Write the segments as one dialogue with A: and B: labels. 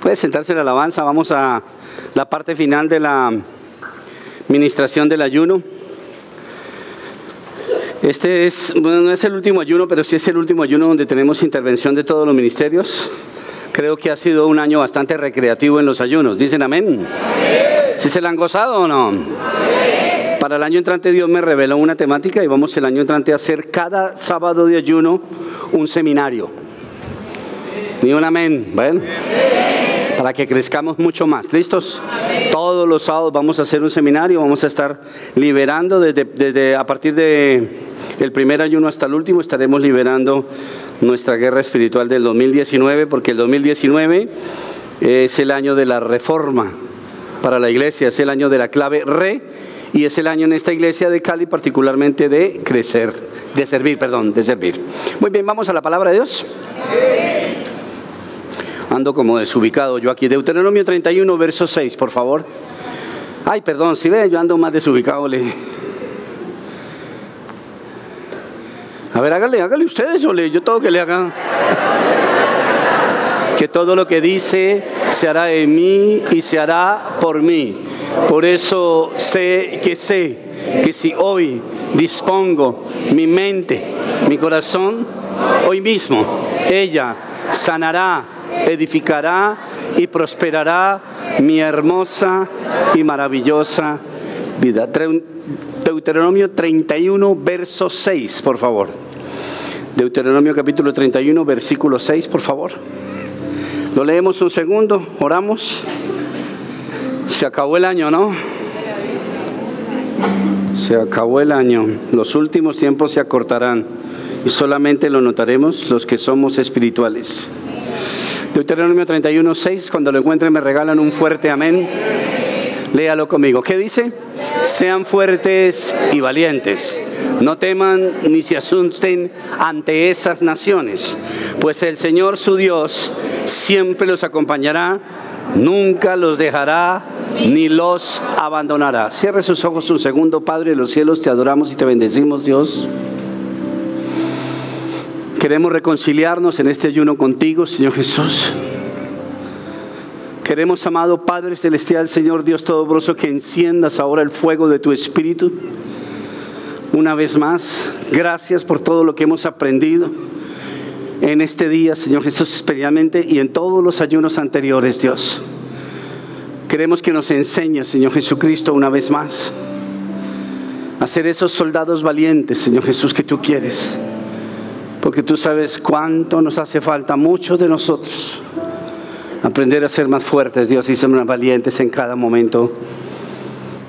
A: Puede sentarse en la alabanza. Vamos a la parte final de la ministración del ayuno. Este es, bueno, no es el último ayuno, pero sí es el último ayuno donde tenemos intervención de todos los ministerios. Creo que ha sido un año bastante recreativo en los ayunos. ¿Dicen amén? ¿Sí se la han gozado o no? Para el año entrante Dios me reveló una temática y vamos el año entrante a hacer cada sábado de ayuno un seminario. Ni un amén, ¿ven? Para que crezcamos mucho más. ¿Listos? Todos los sábados vamos a hacer un seminario, vamos a estar liberando a partir del primer ayuno hasta el último, estaremos liberando nuestra guerra espiritual del 2019, porque el 2019 es el año de la reforma para la iglesia, es el año de la clave re, y es el año en esta iglesia de Cali particularmente de crecer, de servir. Muy bien, vamos a la palabra de Dios. Ando como desubicado yo aquí. Deuteronomio 31, verso 6, por favor. Ay, perdón, si ve, yo ando más desubicado. A ver, hágale ustedes o yo todo que le haga. Que todo lo que dice se hará en mí y se hará por mí. Por eso sé que si hoy dispongo mi mente, mi corazón, hoy mismo ella sanará, edificará y prosperará mi hermosa y maravillosa vida. Deuteronomio 31, verso 6, por favor. Deuteronomio capítulo 31, versículo 6, por favor. Lo leemos un segundo, oramos. Se acabó el año, ¿no? Se acabó el año. Los últimos tiempos se acortarán y solamente lo notaremos los que somos espirituales. Deuteronomio 31, 6, cuando lo encuentren me regalan un fuerte amén. Léalo conmigo. ¿Qué dice? Sean fuertes y valientes. No teman ni se asusten ante esas naciones, pues el Señor su Dios siempre los acompañará, nunca los dejará ni los abandonará. Cierre sus ojos un segundo. Padre de los cielos, te adoramos y te bendecimos, Dios. Queremos reconciliarnos en este ayuno contigo, Señor Jesús. Queremos, amado Padre Celestial, Señor Dios Todopoderoso, que enciendas ahora el fuego de tu Espíritu. Una vez más, gracias por todo lo que hemos aprendido en este día, Señor Jesús, especialmente y en todos los ayunos anteriores, Dios. Queremos que nos enseñes, Señor Jesucristo, una vez más, a ser esos soldados valientes, Señor Jesús, que tú quieres. Porque tú sabes cuánto nos hace falta, muchos de nosotros, aprender a ser más fuertes, Dios, y ser más valientes en cada momento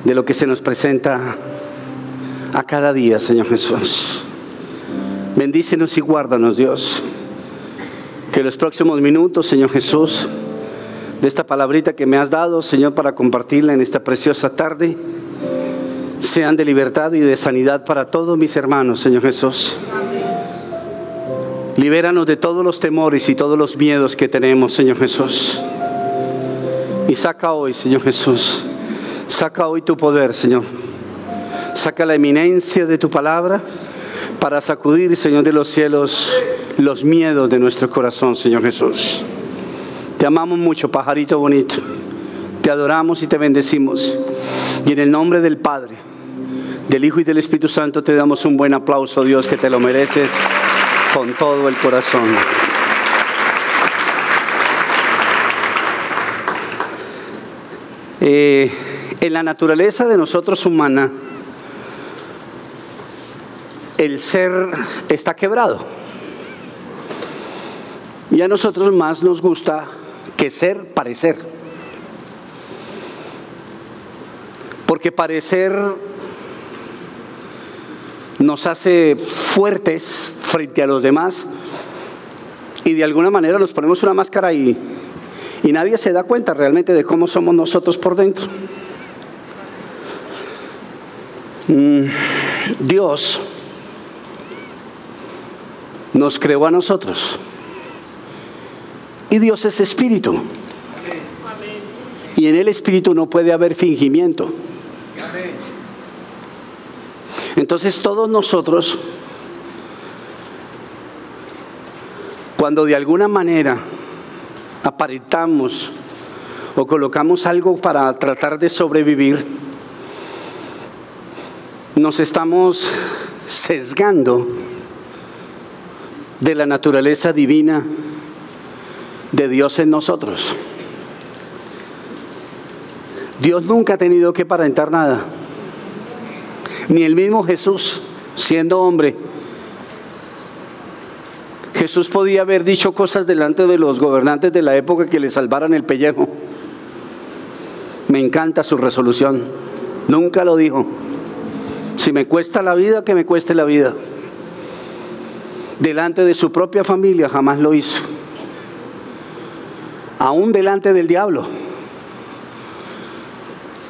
A: de lo que se nos presenta a cada día, Señor Jesús. Bendícenos y guárdanos, Dios. Que los próximos minutos, Señor Jesús, de esta palabrita que me has dado, Señor, para compartirla en esta preciosa tarde, sean de libertad y de sanidad para todos mis hermanos, Señor Jesús. Libéranos de todos los temores y todos los miedos que tenemos, Señor Jesús. Y saca hoy, Señor Jesús, saca hoy tu poder, Señor. Saca la eminencia de tu palabra para sacudir, Señor de los cielos, los miedos de nuestro corazón, Señor Jesús. Te amamos mucho, pajarito bonito. Te adoramos y te bendecimos. Y en el nombre del Padre, del Hijo y del Espíritu Santo te damos un buen aplauso, Dios, que te lo mereces con todo el corazón. En la naturaleza de nosotros humana, el ser está quebrado. Y a nosotros más nos gusta que ser parecer. Porque parecer nos hace fuertes frente a los demás y de alguna manera nos ponemos una máscara y nadie se da cuenta realmente de cómo somos nosotros por dentro. Dios nos creó a nosotros y Dios es espíritu y en el espíritu no puede haber fingimiento. Entonces todos nosotros, cuando de alguna manera aparentamos o colocamos algo para tratar de sobrevivir, nos estamos sesgando de la naturaleza divina de Dios en nosotros. Dios nunca ha tenido que aparentar nada. Ni el mismo Jesús, siendo hombre. Jesús podía haber dicho cosas delante de los gobernantes de la época que le salvaran el pellejo. Me encanta su resolución. Nunca lo dijo. Si me cuesta la vida, que me cueste la vida. Delante de su propia familia jamás lo hizo. Aún delante del diablo.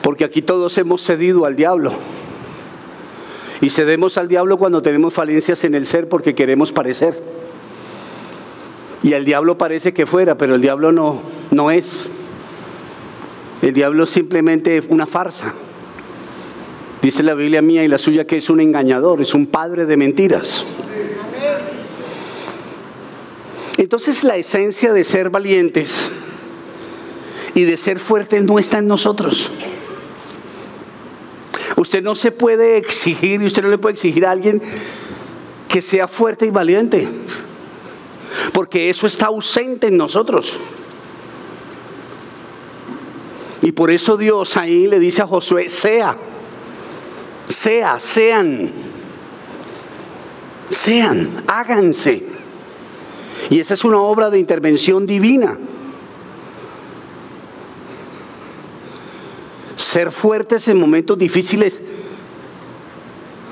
A: Porque aquí todos hemos cedido al diablo. Y cedemos al diablo cuando tenemos falencias en el ser porque queremos parecer. Y el diablo parece que fuera, pero el diablo no es. El diablo es simplemente una farsa. Dice la Biblia mía y la suya que es un engañador, es un padre de mentiras. Entonces la esencia de ser valientes y de ser fuertes no está en nosotros. Usted no se puede exigir, y usted no le puede exigir a alguien que sea fuerte y valiente, porque eso está ausente en nosotros. Y por eso Dios ahí le dice a Josué: sean, háganse. Y esa es una obra de intervención divina. Ser fuertes en momentos difíciles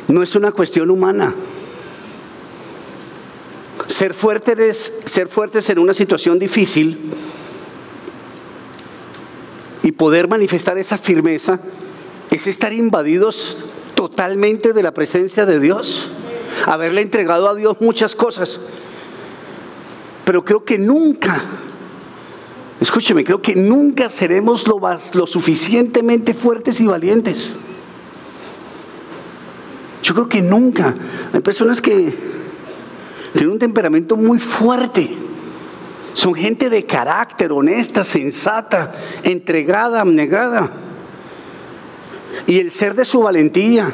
A: no es una cuestión humana. Ser fuertes en una situación difícil y poder manifestar esa firmeza es estar invadidos totalmente de la presencia de Dios, haberle entregado a Dios muchas cosas. Pero creo que nunca, escúcheme, creo que nunca seremos lo suficientemente fuertes y valientes. Yo creo que nunca. Hay personas que tienen un temperamento muy fuerte. Son gente de carácter, honesta, sensata, entregada, abnegada. Y el ser de su valentía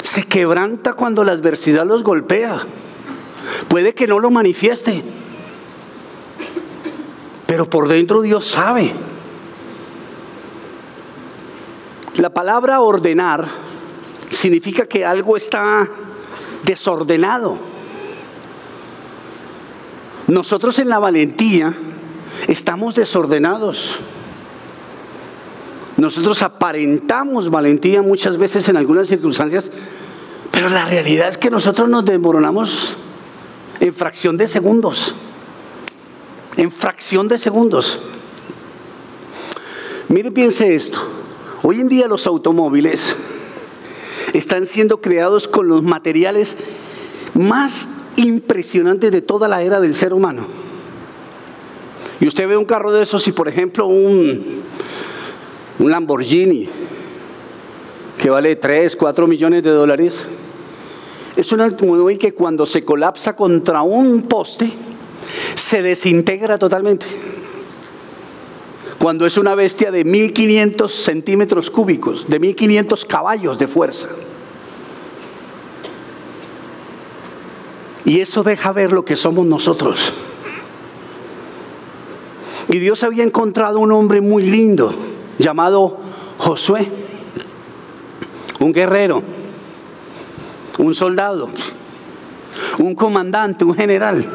A: se quebranta cuando la adversidad los golpea. Puede que no lo manifieste, pero por dentro Dios sabe. La palabra ordenar significa que algo está desordenado. Nosotros en la valentía estamos desordenados. Nosotros aparentamos valentía muchas veces en algunas circunstancias, pero la realidad es que nosotros nos desmoronamos en fracción de segundos. En fracción de segundos. Mire, piense esto. Hoy en día los automóviles están siendo creados con los materiales más impresionantes de toda la era del ser humano. Y usted ve un carro de esos y, por ejemplo, un Lamborghini que vale 3, 4 millones de dólares. Es un automóvil que cuando se colapsa contra un poste se desintegra totalmente. Cuando es una bestia de 1500 centímetros cúbicos, de 1500 caballos de fuerza. Y eso deja ver lo que somos nosotros. Y Dios había encontrado un hombre muy lindo llamado Josué, un guerrero, un soldado, un comandante, un general.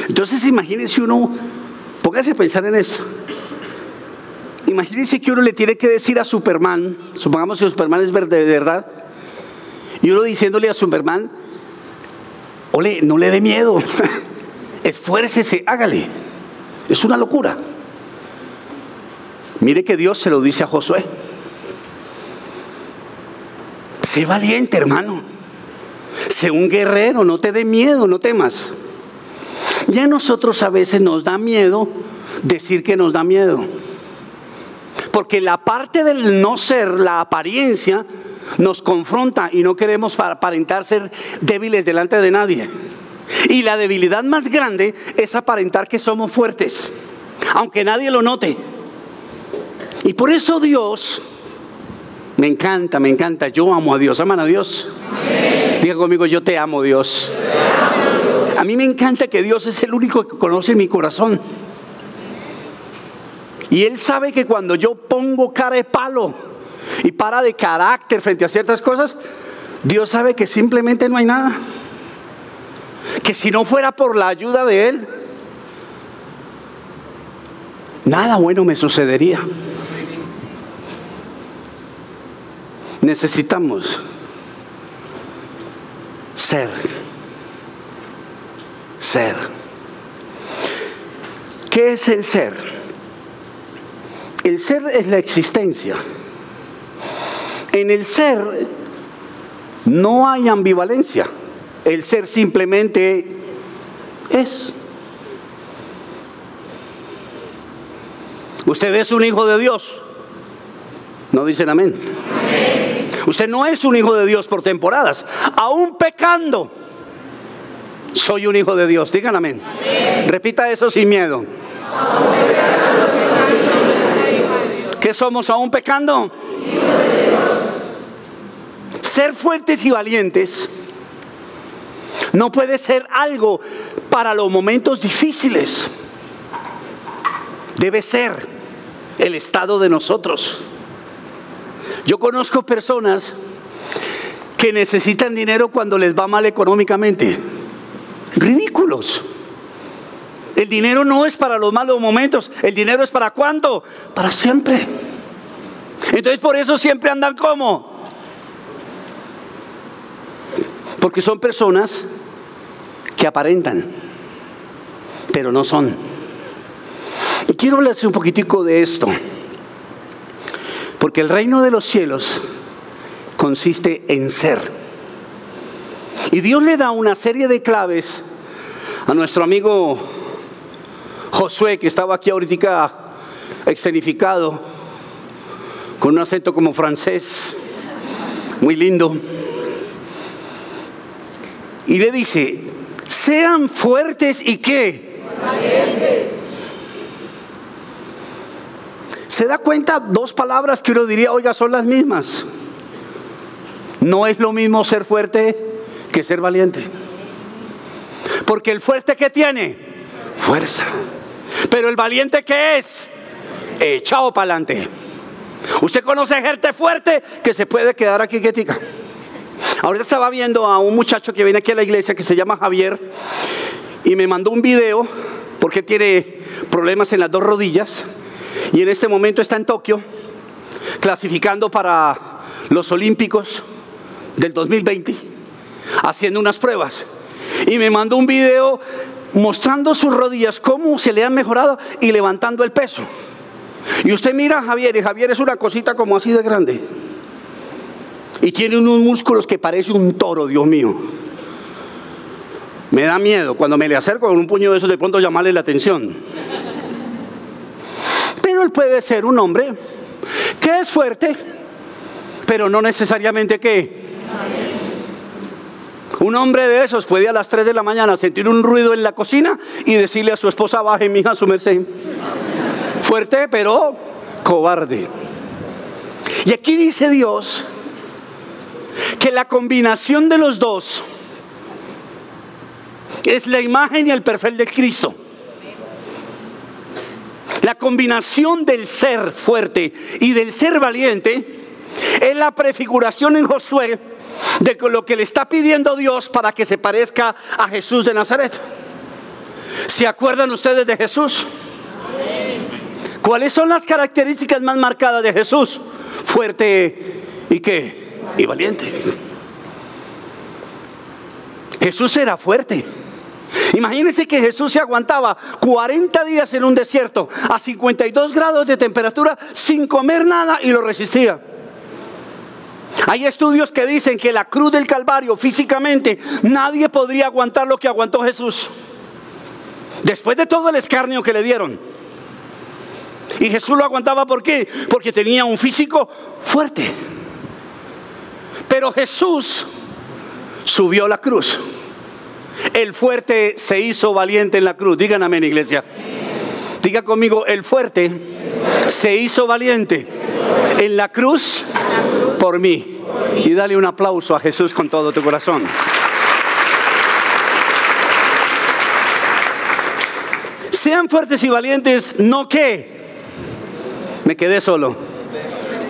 A: Entonces imagínense uno, póngase a pensar en esto. Imagínense que uno le tiene que decir a Superman, supongamos que Superman es de verdad, y uno diciéndole a Superman: ole, no le dé miedo, esfuércese, hágale. Es una locura. Mire que Dios se lo dice a Josué: sé valiente, hermano, sé un guerrero, no te dé miedo, no temas. Ya a nosotros a veces nos da miedo decir que nos da miedo, porque la parte del no ser, la apariencia, nos confronta y no queremos aparentar ser débiles delante de nadie. Y la debilidad más grande es aparentar que somos fuertes, aunque nadie lo note. Y por eso Dios, me encanta, yo amo a Dios. ¿Aman a Dios? Amén. Diga conmigo, yo te amo, Dios. Te amo, Dios. A mí me encanta que Dios es el único que conoce mi corazón. Y Él sabe que cuando yo pongo cara de palo y para de carácter frente a ciertas cosas, Dios sabe que simplemente no hay nada. Que si no fuera por la ayuda de Él, nada bueno me sucedería. Necesitamos ser. ¿Qué es el ser? El ser es la existencia. En el ser no hay ambivalencia. El ser simplemente es. Usted es un hijo de Dios. ¿No dicen amén? Amén. Usted no es un hijo de Dios por temporadas. Aún pecando, soy un hijo de Dios. Digan amén. Amén. Repita eso sin miedo. ¿Qué somos aún pecando? Ser fuertes y valientes no puede ser algo para los momentos difíciles. Debe ser el estado de nosotros. Yo conozco personas que necesitan dinero cuando les va mal económicamente. Ridículos. El dinero no es para los malos momentos. El dinero es para ¿cuándo? Para siempre. Entonces por eso siempre andan como. Porque son personas que aparentan, pero no son. Y quiero hablarles un poquitico de esto. Porque el reino de los cielos consiste en ser. Y Dios le da una serie de claves a nuestro amigo Josué, que estaba aquí ahorita escenificado, con un acento como francés, muy lindo. Y le dice, sean fuertes y ¿qué? Valientes. ¿Se da cuenta? Dos palabras que uno diría, oiga, son las mismas. No es lo mismo ser fuerte que ser valiente. Porque el fuerte, ¿qué tiene? Fuerza. Pero el valiente, ¿qué es? Echado para adelante. Usted conoce gente fuerte que se puede quedar aquí quietica. Ahorita estaba viendo a un muchacho que viene aquí a la iglesia que se llama Javier y me mandó un video porque tiene problemas en las dos rodillas y en este momento está en Tokio clasificando para los Olímpicos del 2020, haciendo unas pruebas, y me mandó un video mostrando sus rodillas, cómo se le han mejorado y levantando el peso. Y usted mira a Javier, y Javier es una cosita como así de grande y tiene unos músculos que parece un toro. Dios mío, me da miedo cuando me le acerco con un puño de esos, de pronto llamarle la atención. Pero él puede ser un hombre que es fuerte, pero no necesariamente que. Un hombre de esos puede a las 3 de la mañana sentir un ruido en la cocina y decirle a su esposa, baje, mija, su merced. Fuerte, pero cobarde. Y aquí dice Dios que la combinación de los dos es la imagen y el perfil de Cristo. La combinación del ser fuerte y del ser valiente es la prefiguración en Josué de lo que le está pidiendo Dios para que se parezca a Jesús de Nazaret. ¿Se acuerdan ustedes de Jesús? ¿Cuáles son las características más marcadas de Jesús? Fuerte y ¿qué? Y valiente. Jesús era fuerte. Imagínense que Jesús se aguantaba 40 días en un desierto a 52 grados de temperatura sin comer nada y lo resistía. Hay estudios que dicen que la cruz del Calvario, físicamente nadie podría aguantar lo que aguantó Jesús después de todo el escarnio que le dieron. Y Jesús lo aguantaba, ¿por qué? Porque tenía un físico fuerte. Pero Jesús subió la cruz. El fuerte se hizo valiente en la cruz. Digan amén, iglesia. Diga conmigo, el fuerte se hizo valiente en la cruz por mí. Y dale un aplauso a Jesús con todo tu corazón. Sean fuertes y valientes, ¿no qué? Me quedé solo.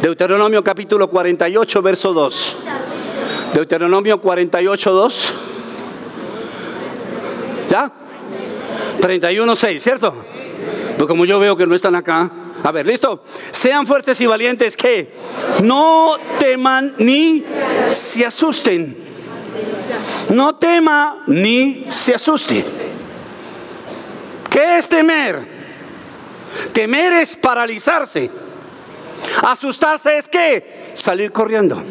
A: Deuteronomio capítulo 48, verso 2. Deuteronomio 48, 2. ¿Ya? 31, 6, ¿cierto? Pero como yo veo que no están acá. A ver, ¿listo? Sean fuertes y valientes, ¿qué? No teman ni se asusten. No tema ni se asuste. ¿Qué es temer? Temer es paralizarse. Asustarse es ¿qué? Salir corriendo.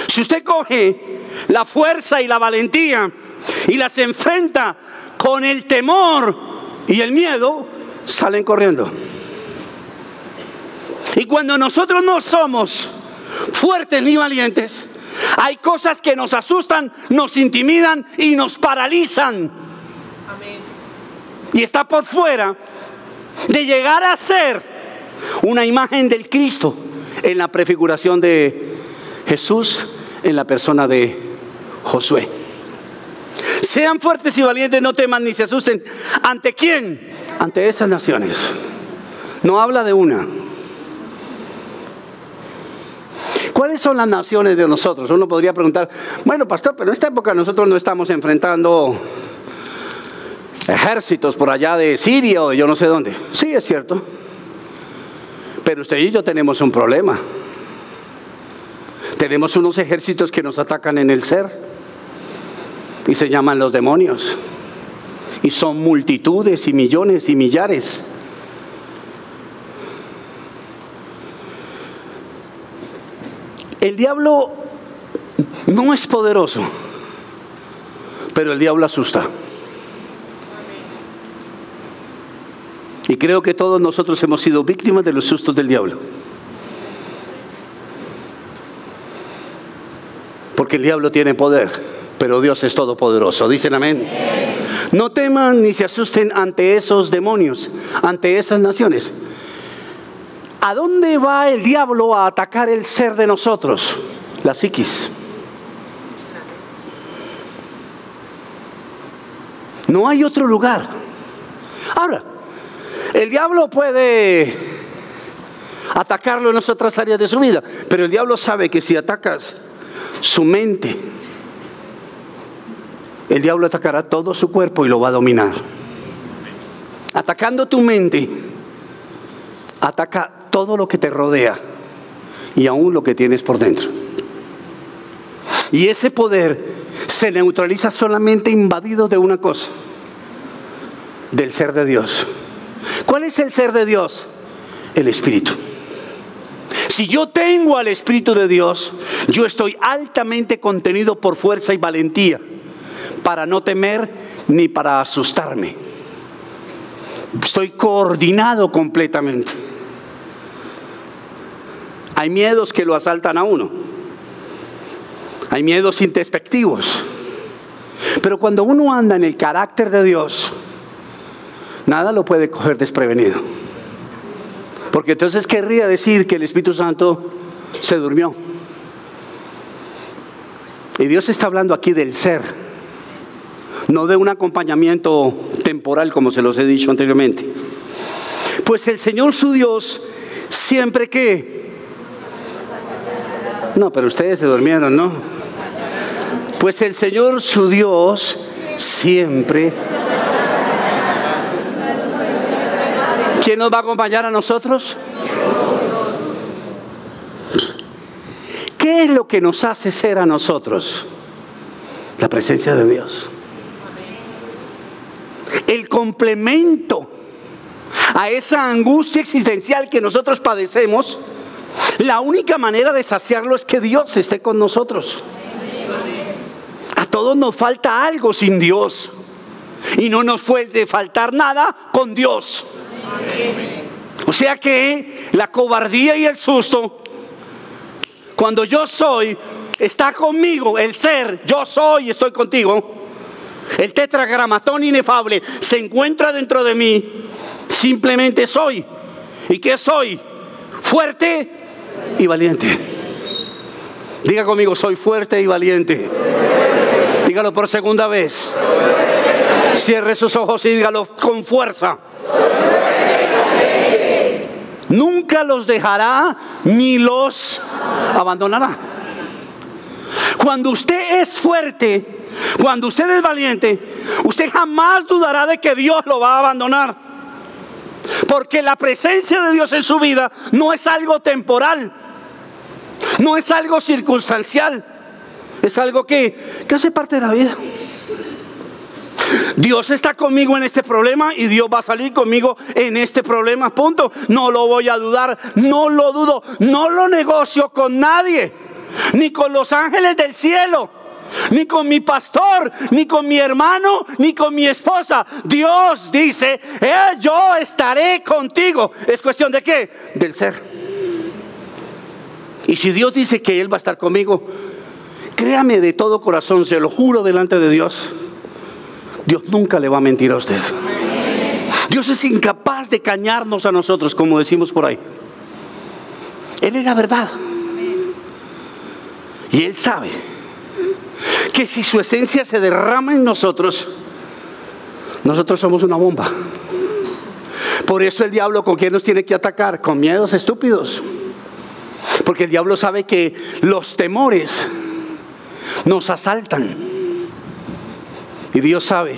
A: Si usted coge la fuerza y la valentía y las enfrenta con el temor y el miedo, salen corriendo. Y cuando nosotros no somos fuertes ni valientes, hay cosas que nos asustan, nos intimidan y nos paralizan. Amén. Y está por fuera de llegar a ser una imagen del Cristo en la prefiguración de Jesús en la persona de Josué. Sean fuertes y valientes, no teman ni se asusten. ¿Ante quién? Ante esas naciones. No habla de una. ¿Cuáles son las naciones de nosotros? Uno podría preguntar, bueno, pastor, pero en esta época nosotros no estamos enfrentando ejércitos por allá de Siria o de yo no sé dónde. Sí, es cierto. Pero usted y yo tenemos un problema. Tenemos unos ejércitos que nos atacan en el ser y se llaman los demonios. Y son multitudes y millones y millares. El diablo no es poderoso, pero el diablo asusta. Y creo que todos nosotros hemos sido víctimas de los sustos del diablo. Porque el diablo tiene poder, pero Dios es todopoderoso. Dicen amén. No teman ni se asusten ante esos demonios, ante esas naciones. ¿A dónde va el diablo a atacar el ser de nosotros? La psiquis. No hay otro lugar. Ahora, el diablo puede atacarlo en las otras áreas de su vida, pero el diablo sabe que si atacas su mente, el diablo atacará todo su cuerpo y lo va a dominar. Atacando tu mente, ataca todo lo que te rodea y aún lo que tienes por dentro. Y ese poder se neutraliza solamente invadido de una cosa: del ser de Dios. ¿Cuál es el ser de Dios? El Espíritu. Si yo tengo al Espíritu de Dios, yo estoy altamente contenido por fuerza y valentía para no temer ni para asustarme. Estoy coordinado completamente. Hay miedos que lo asaltan a uno. Hay miedos introspectivos. Pero cuando uno anda en el carácter de Dios, nada lo puede coger desprevenido. Porque entonces querría decir que el Espíritu Santo se durmió. Y Dios está hablando aquí del ser, no de un acompañamiento temporal como se los he dicho anteriormente. Pues el Señor su Dios siempre que... No, pero ustedes se durmieron, ¿no? Pues el Señor su Dios siempre... ¿Quién nos va a acompañar a nosotros? ¿Qué es lo que nos hace ser a nosotros? La presencia de Dios. El complemento a esa angustia existencial que nosotros padecemos, la única manera de saciarlo es que Dios esté con nosotros. A todos nos falta algo sin Dios, y no nos puede faltar nada con Dios. O sea que la cobardía y el susto, cuando yo soy, está conmigo, el ser, yo soy y estoy contigo, el tetragramatón inefable se encuentra dentro de mí, simplemente soy. ¿Y qué soy? Fuerte y valiente. Diga conmigo, soy fuerte y valiente. Dígalo por segunda vez. Cierre sus ojos y dígalo con fuerza. Nunca los dejará ni los abandonará. Cuando usted es fuerte, cuando usted es valiente, usted jamás dudará de que Dios lo va a abandonar. Porque la presencia de Dios en su vida no es algo temporal, no es algo circunstancial, es algo que hace parte de la vida. Dios está conmigo en este problema y Dios va a salir conmigo en este problema, punto. No lo voy a dudar, no lo dudo, no lo negocio con nadie, ni con los ángeles del cielo, ni con mi pastor, ni con mi hermano, ni con mi esposa. Dios dice, yo estaré contigo. ¿Es cuestión de qué? Del ser. Y si Dios dice que Él va a estar conmigo, créame de todo corazón, se lo juro delante de Dios, Dios nunca le va a mentir a usted. Dios es incapaz de cañarnos a nosotros, como decimos por ahí. Él es la verdad. Y Él sabe que si su esencia se derrama en nosotros, nosotros somos una bomba. Por eso el diablo, ¿con quién nos tiene que atacar? Con miedos estúpidos. Porque el diablo sabe que los temores nos asaltan. Y Dios sabe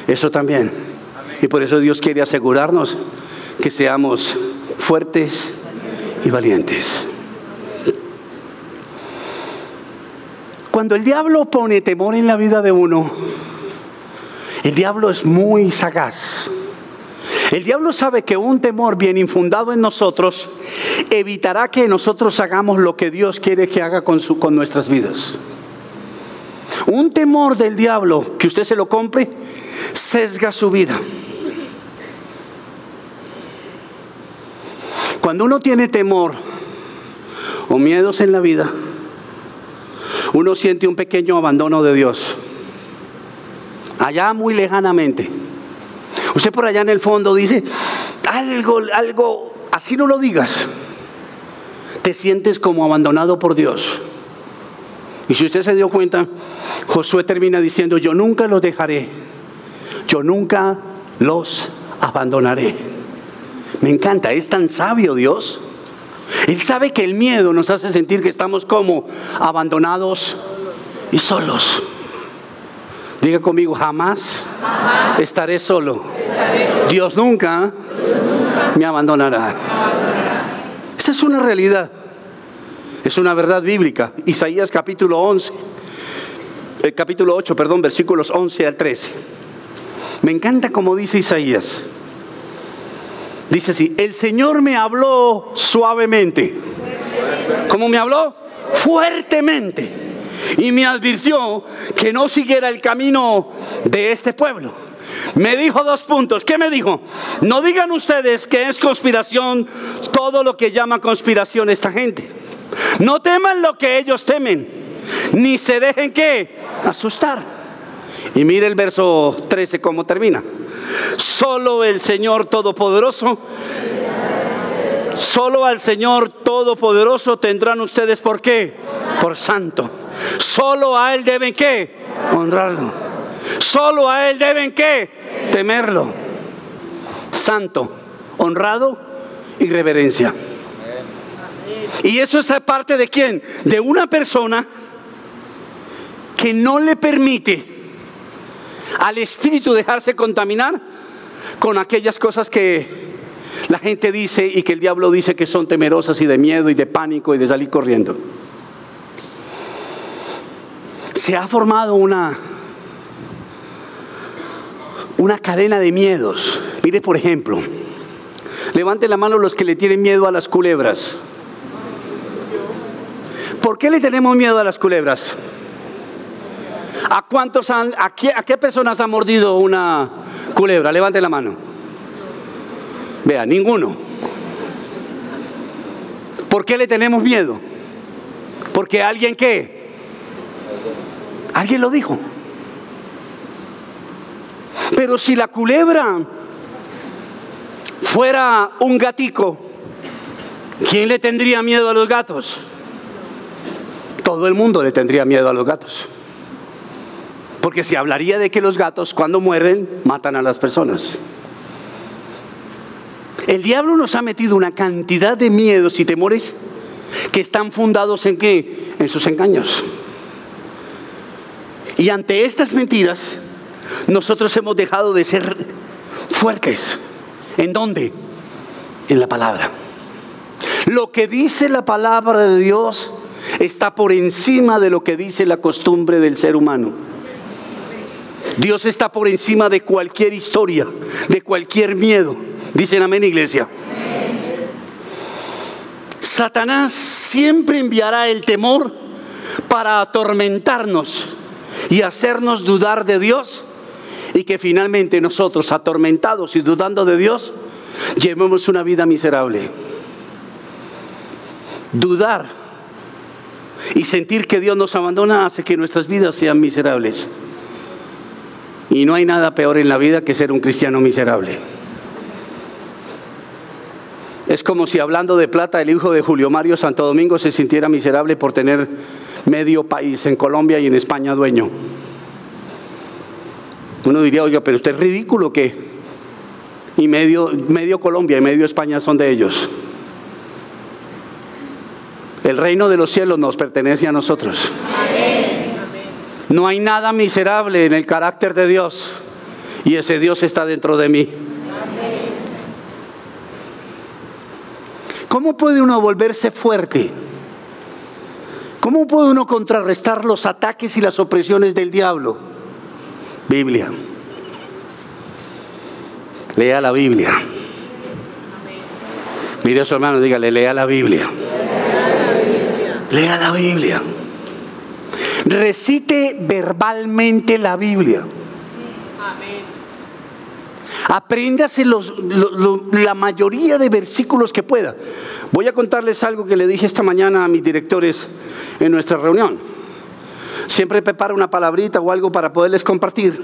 A: eso también. Y por eso Dios quiere asegurarnos que seamos fuertes y valientes. Cuando el diablo pone temor en la vida de uno, el diablo es muy sagaz. El diablo sabe que un temor bien infundado en nosotros evitará que nosotros hagamos lo que Dios quiere que haga con nuestras vidas. Un temor del diablo, que usted se lo compre, sesga su vida. Cuando uno tiene temor o miedos en la vida, uno siente un pequeño abandono de Dios. Allá muy lejanamente. Usted por allá en el fondo dice, algo, así no lo digas. Te sientes como abandonado por Dios. Y si usted se dio cuenta, Josué termina diciendo, yo nunca los dejaré, yo nunca los abandonaré. Me encanta, es tan sabio Dios. Él sabe que el miedo nos hace sentir que estamos como abandonados y solos. Diga conmigo, jamás estaré solo. Dios nunca me abandonará. Esa es una realidad. Es una verdad bíblica. Isaías capítulo 8, versículos 11 al 13. Me encanta como dice Isaías. Dice así, el Señor me habló suavemente. ¿Cómo me habló? Fuertemente. Y me advirtió que no siguiera el camino de este pueblo. Me dijo 2 puntos. ¿Qué me dijo? No digan ustedes que es conspiración todo lo que llama conspiración esta gente. No teman lo que ellos temen, ni se dejen ¿qué? Asustar. Y mire el verso 13 cómo termina. Solo el Señor Todopoderoso, solo al Señor Todopoderoso tendrán ustedes ¿por qué? Por santo. Solo a Él deben ¿qué? Honrarlo. Solo a Él deben ¿qué? Temerlo. Santo, honrado y reverencia. Y eso es parte de ¿quién? De una persona que no le permite al espíritu dejarse contaminar con aquellas cosas que la gente dice y que el diablo dice que son temerosas y de miedo y de pánico y de salir corriendo. Se ha formado una cadena de miedos. Mire, por ejemplo, levante la mano los que le tienen miedo a las culebras. ¿Por qué le tenemos miedo a las culebras? ¿A qué personas ha mordido una culebra? Levante la mano. Vea, ninguno. ¿Por qué le tenemos miedo? Porque alguien ¿qué? Alguien lo dijo. Pero si la culebra fuera un gatico, ¿quién le tendría miedo a los gatos? Todo el mundo le tendría miedo a los gatos. Porque se hablaría de que los gatos, cuando muerden, matan a las personas. El diablo nos ha metido una cantidad de miedos y temores que están fundados ¿en qué? En sus engaños. Y ante estas mentiras, nosotros hemos dejado de ser fuertes. ¿En dónde? En la palabra. Lo que dice la palabra de Dios está por encima de lo que dice la costumbre del ser humano. Dios está por encima de cualquier historia, de cualquier miedo. ¿Dicen amén, iglesia? Satanás siempre enviará el temor para atormentarnos y hacernos dudar de Dios, y que finalmente nosotros, atormentados y dudando de Dios, llevemos una vida miserable. Dudar y sentir que Dios nos abandona hace que nuestras vidas sean miserables. Y no hay nada peor en la vida que ser un cristiano miserable. Es como si, hablando de plata, el hijo de Julio Mario Santo Domingo se sintiera miserable por tener medio país en Colombia y en España dueño. Uno diría, oiga, pero usted es ridículo que y medio Colombia y medio España son de ellos. El reino de los cielos nos pertenece a nosotros. No hay nada miserable en el carácter de Dios, y ese Dios está dentro de mí. ¿Cómo puede uno volverse fuerte? ¿Cómo puede uno contrarrestar los ataques y las opresiones del diablo? Biblia. Lea la Biblia. Mire a su hermano, dígale, lea la Biblia. Lea la Biblia. Recite verbalmente la Biblia. Apréndase la mayoría de versículos que pueda. Voy a contarles algo que le dije esta mañana a mis directores en nuestra reunión. Siempre preparo una palabrita o algo para poderles compartir.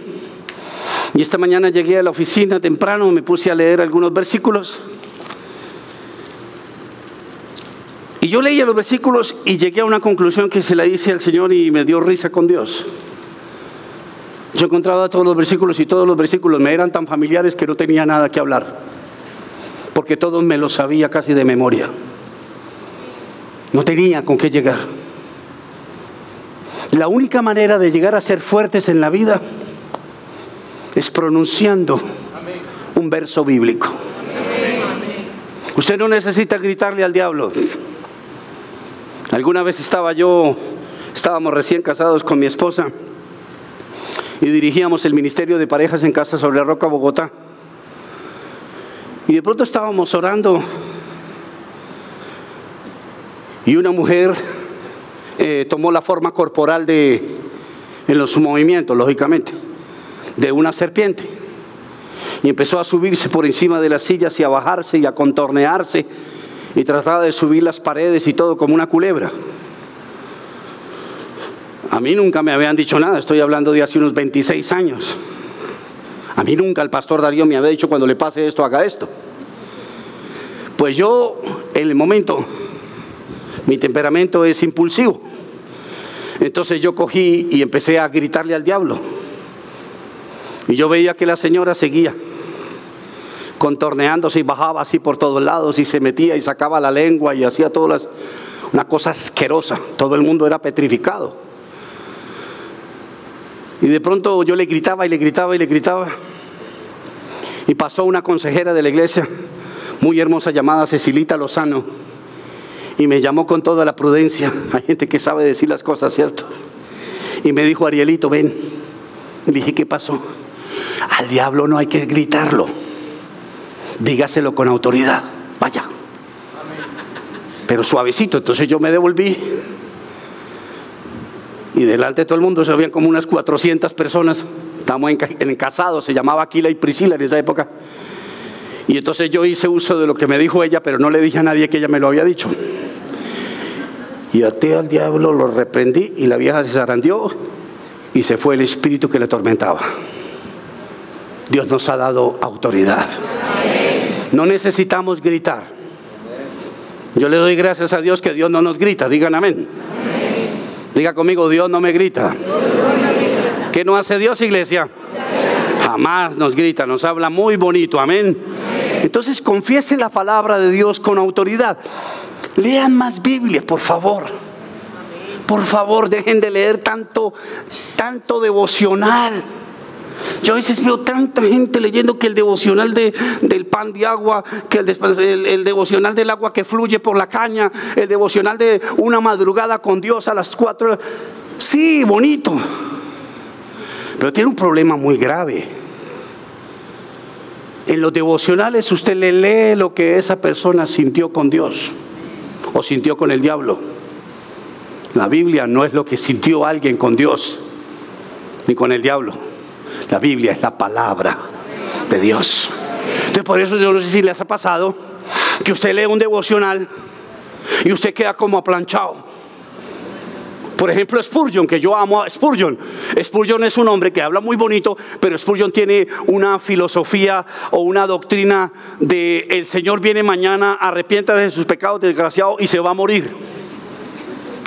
A: Y esta mañana llegué a la oficina temprano, me puse a leer algunos versículos. Y yo leía los versículos y llegué a una conclusión que se la hice al Señor y me dio risa con Dios. Yo encontraba todos los versículos y todos los versículos me eran tan familiares que no tenía nada que hablar, porque todos me los sabía casi de memoria. No tenía con qué llegar. La única manera de llegar a ser fuertes en la vida es pronunciando un verso bíblico. Usted no necesita gritarle al diablo. Alguna vez estábamos recién casados con mi esposa y dirigíamos el ministerio de parejas en Casa sobre la Roca, Bogotá. Y de pronto estábamos orando y una mujer tomó la forma corporal en los movimientos, lógicamente, de una serpiente. Y empezó a subirse por encima de las sillas y a bajarse y a contornearse y trataba de subir las paredes y todo como una culebra. A mí nunca me habían dicho nada, estoy hablando de hace unos 26 años. A mí nunca el pastor Darío me había dicho, cuando le pase esto, haga esto. Pues yo, en el momento, mi temperamento es impulsivo. Entonces yo cogí y empecé a gritarle al diablo. Y yo veía que la señora seguía contorneándose y bajaba así por todos lados y se metía y sacaba la lengua y hacía una cosa asquerosa. Todo el mundo era petrificado. Y de pronto yo le gritaba y le gritaba y le gritaba. Y pasó una consejera de la iglesia muy hermosa llamada Cecilita Lozano y me llamó con toda la prudencia. Hay gente que sabe decir las cosas, ¿cierto? Y me dijo, Arielito, ven. Le dije, ¿qué pasó? Al diablo no hay que gritarlo, dígaselo con autoridad, vaya. Pero suavecito. Entonces yo me devolví y delante de todo el mundo se habían como unas 400 personas. Estábamos en casados, se llamaba Aquila y Priscila en esa época. Y entonces yo hice uso de lo que me dijo ella, pero no le dije a nadie que ella me lo había dicho. Y até al diablo, lo reprendí y la vieja se zarandeó y se fue el espíritu que le atormentaba. Dios nos ha dado autoridad. No necesitamos gritar. Yo le doy gracias a Dios que Dios no nos grita. Digan amén. Diga conmigo, Dios no me grita. ¿Qué no hace Dios, iglesia? Jamás nos grita, nos habla muy bonito, amén. Entonces confiese la palabra de Dios con autoridad. Lean más Biblia, por favor. Por favor, dejen de leer tanto devocional. Yo a veces veo tanta gente leyendo que el devocional del pan de agua, que el devocional del agua que fluye por la caña, el devocional de una madrugada con Dios a las 4. Sí, bonito. Pero tiene un problema muy grave. En los devocionales usted le lee lo que esa persona sintió con Dios o sintió con el diablo. La Biblia no es lo que sintió alguien con Dios ni con el diablo. La Biblia es la palabra de Dios. Entonces por eso yo no sé si les ha pasado que usted lee un devocional y usted queda como aplanchado. Por ejemplo, Spurgeon, que yo amo a Spurgeon. Spurgeon es un hombre que habla muy bonito, pero Spurgeon tiene una filosofía o una doctrina de el Señor viene mañana, arrepiéntase de sus pecados, desgraciado, y se va a morir.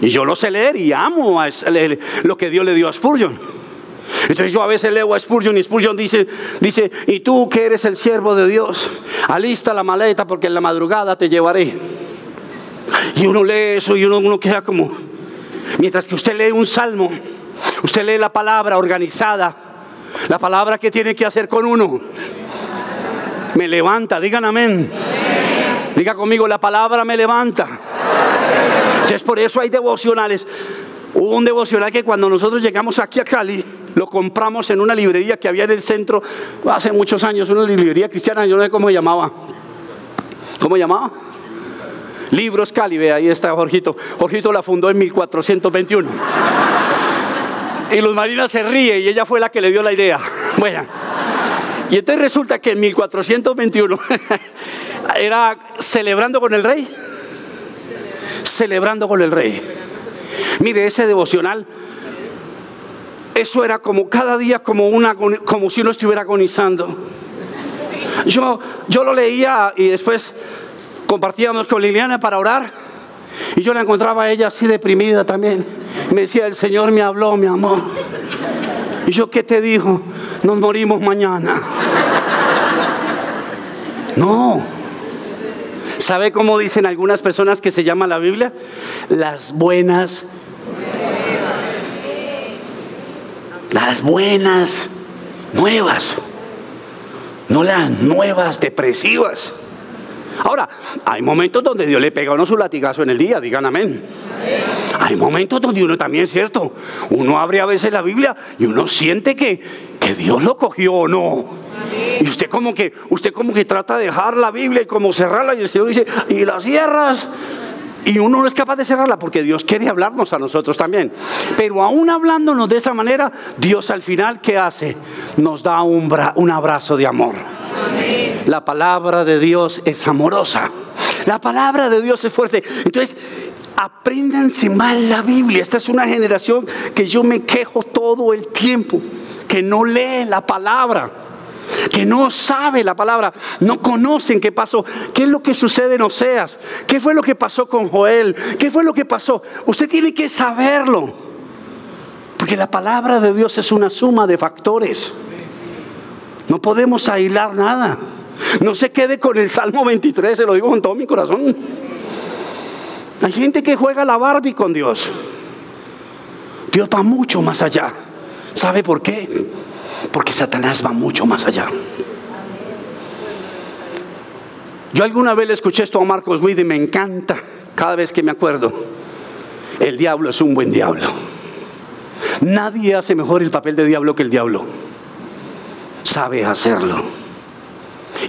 A: Y yo lo sé leer y amo lo que Dios le dio a Spurgeon. Entonces yo a veces leo a Spurgeon y Spurgeon dice, y tú que eres el siervo de Dios, alista la maleta porque en la madrugada te llevaré. Y uno lee eso y uno queda como... Mientras que usted lee un salmo, usted lee la palabra organizada, la palabra que tiene que hacer con uno. Me levanta, digan amén. Diga conmigo, la palabra me levanta. Entonces por eso hay devocionales. Hubo un devocional que cuando nosotros llegamos aquí a Cali, lo compramos en una librería que había en el centro hace muchos años, una librería cristiana, yo no sé cómo se llamaba. ¿Cómo se llamaba? Libros Cali, ve, ahí está Jorgito. Jorgito la fundó en 1421. Y Luz Marina se ríe y ella fue la que le dio la idea. Bueno, y entonces resulta que en 1421 era celebrando con el rey. Celebrando con el rey. Mire, ese devocional, eso era como cada día como si uno estuviera agonizando. Yo lo leía y después compartíamos con Liliana para orar y yo la encontraba a ella así deprimida también. Me decía, el Señor me habló, mi amor. Y yo, ¿qué te dijo? Nos morimos mañana. No. ¿Sabe cómo dicen algunas personas que se llama la Biblia? Las buenas nuevas. No las nuevas depresivas. Ahora, hay momentos donde Dios le pega a uno su latigazo en el día, digan amén. Hay momentos donde uno también, cierto, uno abre a veces la Biblia y uno siente que Dios lo cogió o no. Y usted como que trata de dejar la Biblia y como cerrarla y el Señor dice, y la cierras. Y uno no es capaz de cerrarla porque Dios quiere hablarnos a nosotros también. Pero aún hablándonos de esa manera, Dios al final, ¿qué hace? Nos da un abrazo de amor. La palabra de Dios es amorosa. La palabra de Dios es fuerte. Entonces, apréndanse mal la Biblia. Esta es una generación que yo me quejo todo el tiempo, que no lee la palabra, que no sabe la palabra, no conocen qué pasó, qué es lo que sucede en Oseas, qué fue lo que pasó con Joel, qué fue lo que pasó. Usted tiene que saberlo, porque la palabra de Dios es una suma de factores. No podemos aislar nada. No se quede con el Salmo 23, se lo digo con todo mi corazón. Hay gente que juega la Barbie con Dios. Dios va mucho más allá. ¿Sabe por qué? Porque Satanás va mucho más allá. Yo alguna vez le escuché esto a Marcos Witt y me encanta cada vez que me acuerdo. El diablo es un buen diablo. Nadie hace mejor el papel de diablo que el diablo. Sabe hacerlo.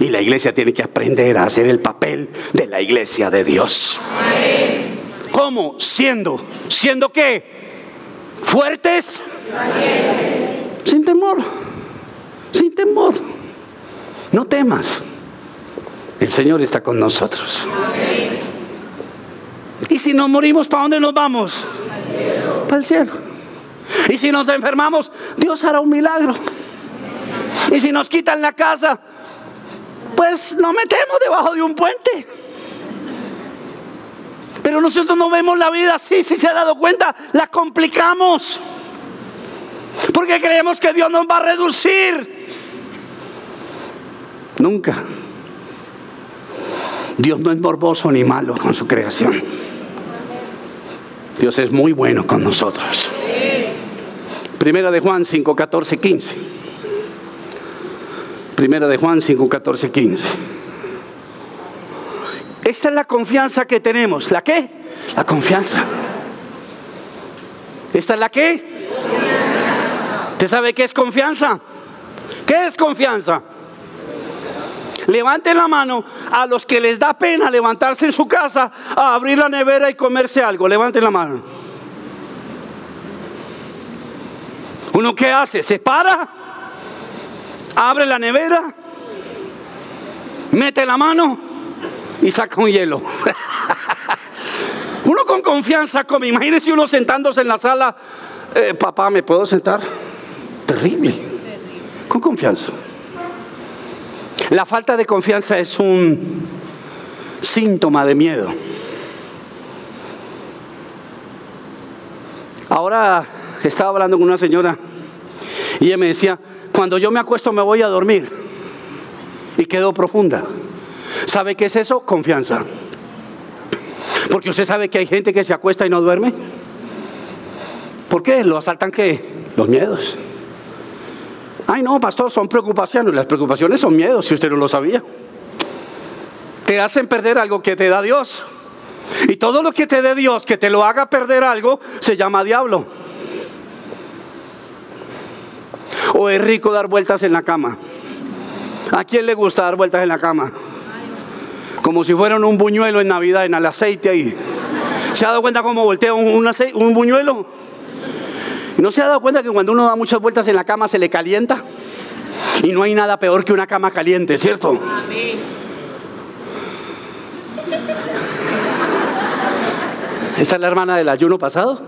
A: Y la iglesia tiene que aprender a hacer el papel de la iglesia de Dios. ¿Cómo? ¿Siendo qué? ¿Fuertes? Sin temor. Sin temor. No temas. El Señor está con nosotros. Y si nos morimos, ¿para dónde nos vamos? Para el cielo. Y si nos enfermamos, Dios hará un milagro. Y si nos quitan la casa, pues nos metemos debajo de un puente. Pero nosotros no vemos la vida así, si se ha dado cuenta, la complicamos. Porque creemos que Dios nos va a reducir. Nunca. Dios no es morboso ni malo con su creación. Dios es muy bueno con nosotros. Primera de Juan 5, 14, 15. Primera de Juan 5, 14, 15. Esta es la confianza que tenemos. ¿La qué? La confianza. ¿Esta es la qué? ¿Usted sabe qué es confianza? ¿Qué es confianza? Levanten la mano a los que les da pena levantarse en su casa a abrir la nevera y comerse algo. Levanten la mano. ¿Uno qué hace? Se para, abre la nevera, mete la mano y saca un hielo. Uno con confianza come. Imagínese uno sentándose en la sala. Papá, ¿me puedo sentar? Terrible. Con confianza. La falta de confianza es un síntoma de miedo. Ahora estaba hablando con una señora y ella me decía: cuando yo me acuesto me voy a dormir. Y quedó profunda. ¿Sabe qué es eso? Confianza. Porque usted sabe que hay gente que se acuesta y no duerme. ¿Por qué? ¿Lo asaltan qué? Los miedos. Ay, no, pastor, son preocupaciones. Las preocupaciones son miedos, si usted no lo sabía. Te hacen perder algo que te da Dios. Y todo lo que te dé Dios, que te lo haga perder algo, se llama diablo. ¿O es rico dar vueltas en la cama? ¿A quién le gusta dar vueltas en la cama? Como si fueran un buñuelo en Navidad, en el aceite ahí. ¿Se ha dado cuenta cómo voltea un buñuelo? ¿No se ha dado cuenta que cuando uno da muchas vueltas en la cama se le calienta? Y no hay nada peor que una cama caliente, ¿cierto? Amén. ¿Esta es la hermana del ayuno pasado?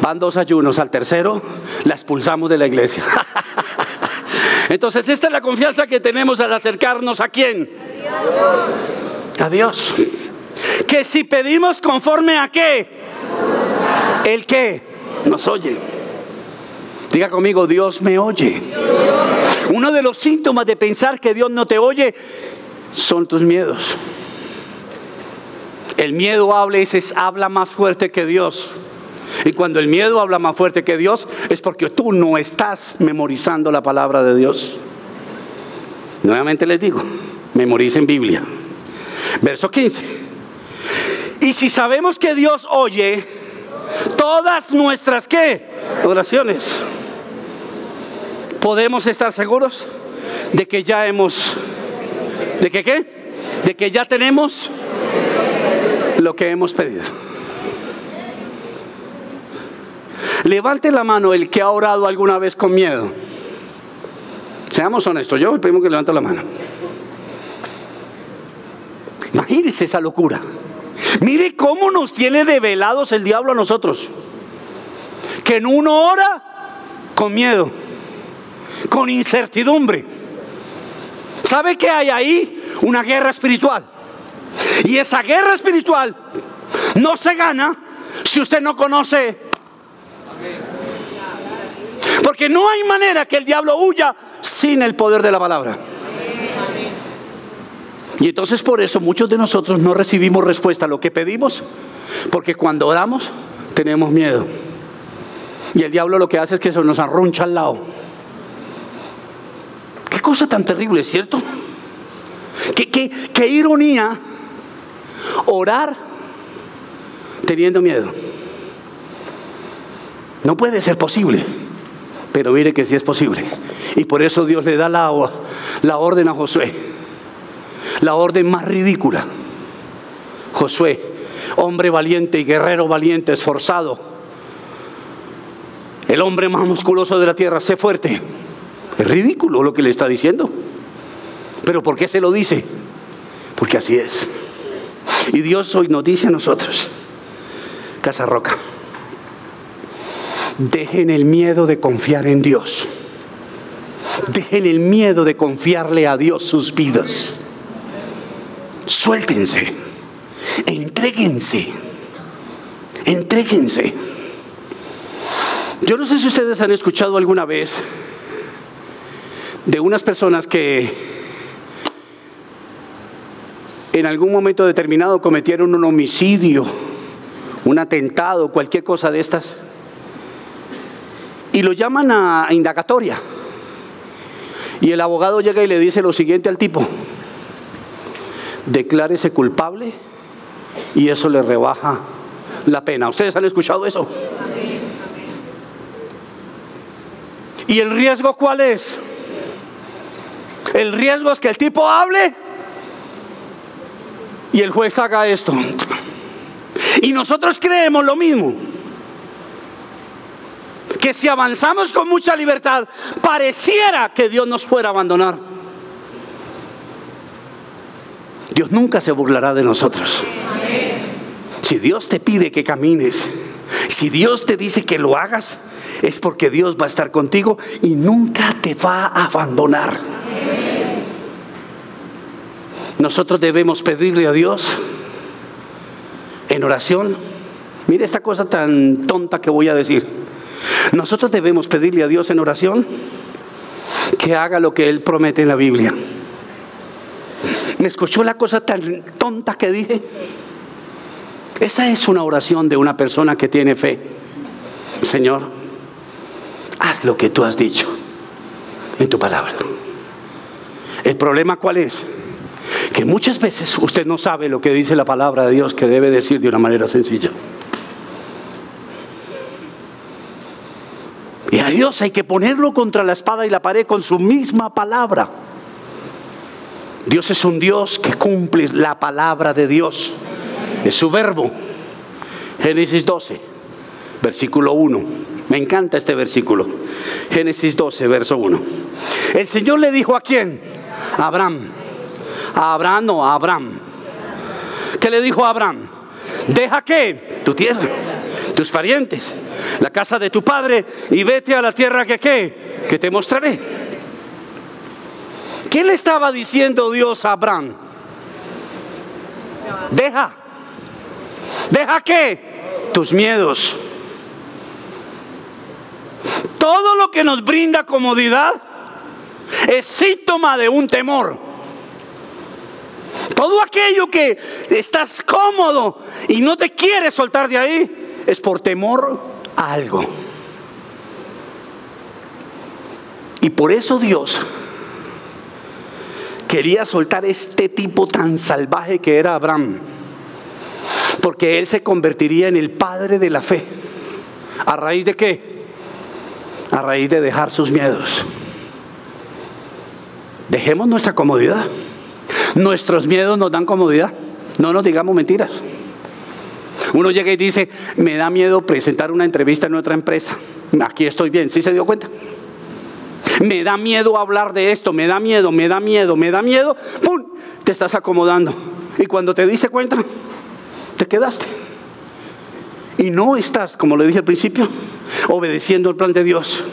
A: Van 2 ayunos, al tercero la expulsamos de la iglesia. Entonces esta es la confianza que tenemos al acercarnos ¿a quién? A Dios. Que si pedimos conforme a qué, ¿el qué? Nos oye. Diga conmigo: Dios me oye. Uno de los síntomas de pensar que Dios no te oye son tus miedos. El miedo habla más fuerte que Dios. Y cuando el miedo habla más fuerte que Dios, es porque tú no estás memorizando la palabra de Dios. Nuevamente les digo, memoricen Biblia. Verso 15. Y si sabemos que Dios oye todas nuestras ¿qué? Oraciones, podemos estar seguros de que ya hemos, ¿de que qué? De que ya tenemos lo que hemos pedido. Levante la mano el que ha orado alguna vez con miedo. Seamos honestos, yo el primero que levanto la mano. Imagínense esa locura. Mire cómo nos tiene develados el diablo a nosotros. Que en uno ora con miedo, con incertidumbre. ¿Sabe qué hay ahí? Una guerra espiritual. Y esa guerra espiritual no se gana si usted no conoce. Porque no hay manera que el diablo huya sin el poder de la palabra. Y entonces por eso muchos de nosotros no recibimos respuesta a lo que pedimos, porque cuando oramos tenemos miedo. Y el diablo lo que hace es que se nos arruncha al lado. Qué cosa tan terrible, ¿cierto? Qué ironía orar teniendo miedo. No puede ser posible, pero mire que sí es posible. Y por eso Dios le da la orden a Josué, la orden más ridícula. Josué, hombre valiente y guerrero valiente, esforzado, el hombre más musculoso de la tierra, sé fuerte. Es ridículo lo que le está diciendo. ¿Pero por qué se lo dice? Porque así es. Y Dios hoy nos dice a nosotros, Casa Roca, dejen el miedo de confiar en Dios. Dejen el miedo de confiarle a Dios sus vidas. Suéltense. Entréguense. Entréguense. Yo no sé si ustedes han escuchado alguna vez de unas personas que en algún momento determinado cometieron un homicidio, un atentado, cualquier cosa de estas, y lo llaman a indagatoria. Y el abogado llega y le dice lo siguiente al tipo: declárese culpable y eso le rebaja la pena. ¿Ustedes han escuchado eso? ¿Y el riesgo cuál es? El riesgo es que el tipo hable y el juez haga esto. Y nosotros creemos lo mismo, que si avanzamos con mucha libertad, pareciera que Dios nos fuera a abandonar. Dios nunca se burlará de nosotros. Si Dios te pide que camines, si Dios te dice que lo hagas, es porque Dios va a estar contigo y nunca te va a abandonar. Nosotros debemos pedirle a Dios en oración. Mire esta cosa tan tonta que voy a decir. Nosotros debemos pedirle a Dios en oración que haga lo que Él promete en la Biblia. ¿Me escuchó la cosa tan tonta que dije? Esa es una oración de una persona que tiene fe. Señor, haz lo que tú has dicho en tu palabra. ¿El problema cuál es? Que muchas veces usted no sabe lo que dice la palabra de Dios, que debe decir de una manera sencilla. Y a Dios hay que ponerlo contra la espada y la pared con su misma palabra. Dios es un Dios que cumple la palabra de Dios. Es su verbo. Génesis 12, versículo 1. Me encanta este versículo. Génesis 12, verso 1. El Señor le dijo ¿a quién? A Abraham. A Abraham, no, a Abraham. ¿Qué le dijo a Abraham? Deja ¿qué? Tu tierra, tus parientes, la casa de tu padre, y vete a la tierra que ¿qué? Que te mostraré. ¿Qué le estaba diciendo Dios a Abraham? Deja ¿qué? Tus miedos. Todo lo que nos brinda comodidad es síntoma de un temor. Todo aquello que estás cómodo y no te quieres soltar de ahí es por temor a algo. Y por eso Dios quería soltar este tipo tan salvaje que era Abraham, porque él se convertiría en el padre de la fe. ¿A raíz de qué? A raíz de dejar sus miedos. Dejemos nuestra comodidad. Nuestros miedos nos dan comodidad. No nos digamos mentiras. Uno llega y dice: me da miedo presentar una entrevista en otra empresa. Aquí estoy bien. ¿Sí se dio cuenta? Me da miedo hablar de esto. Me da miedo. ¡Pum! Te estás acomodando. Y cuando te diste cuenta, te quedaste. Y no estás, como le dije al principio, obedeciendo el plan de Dios,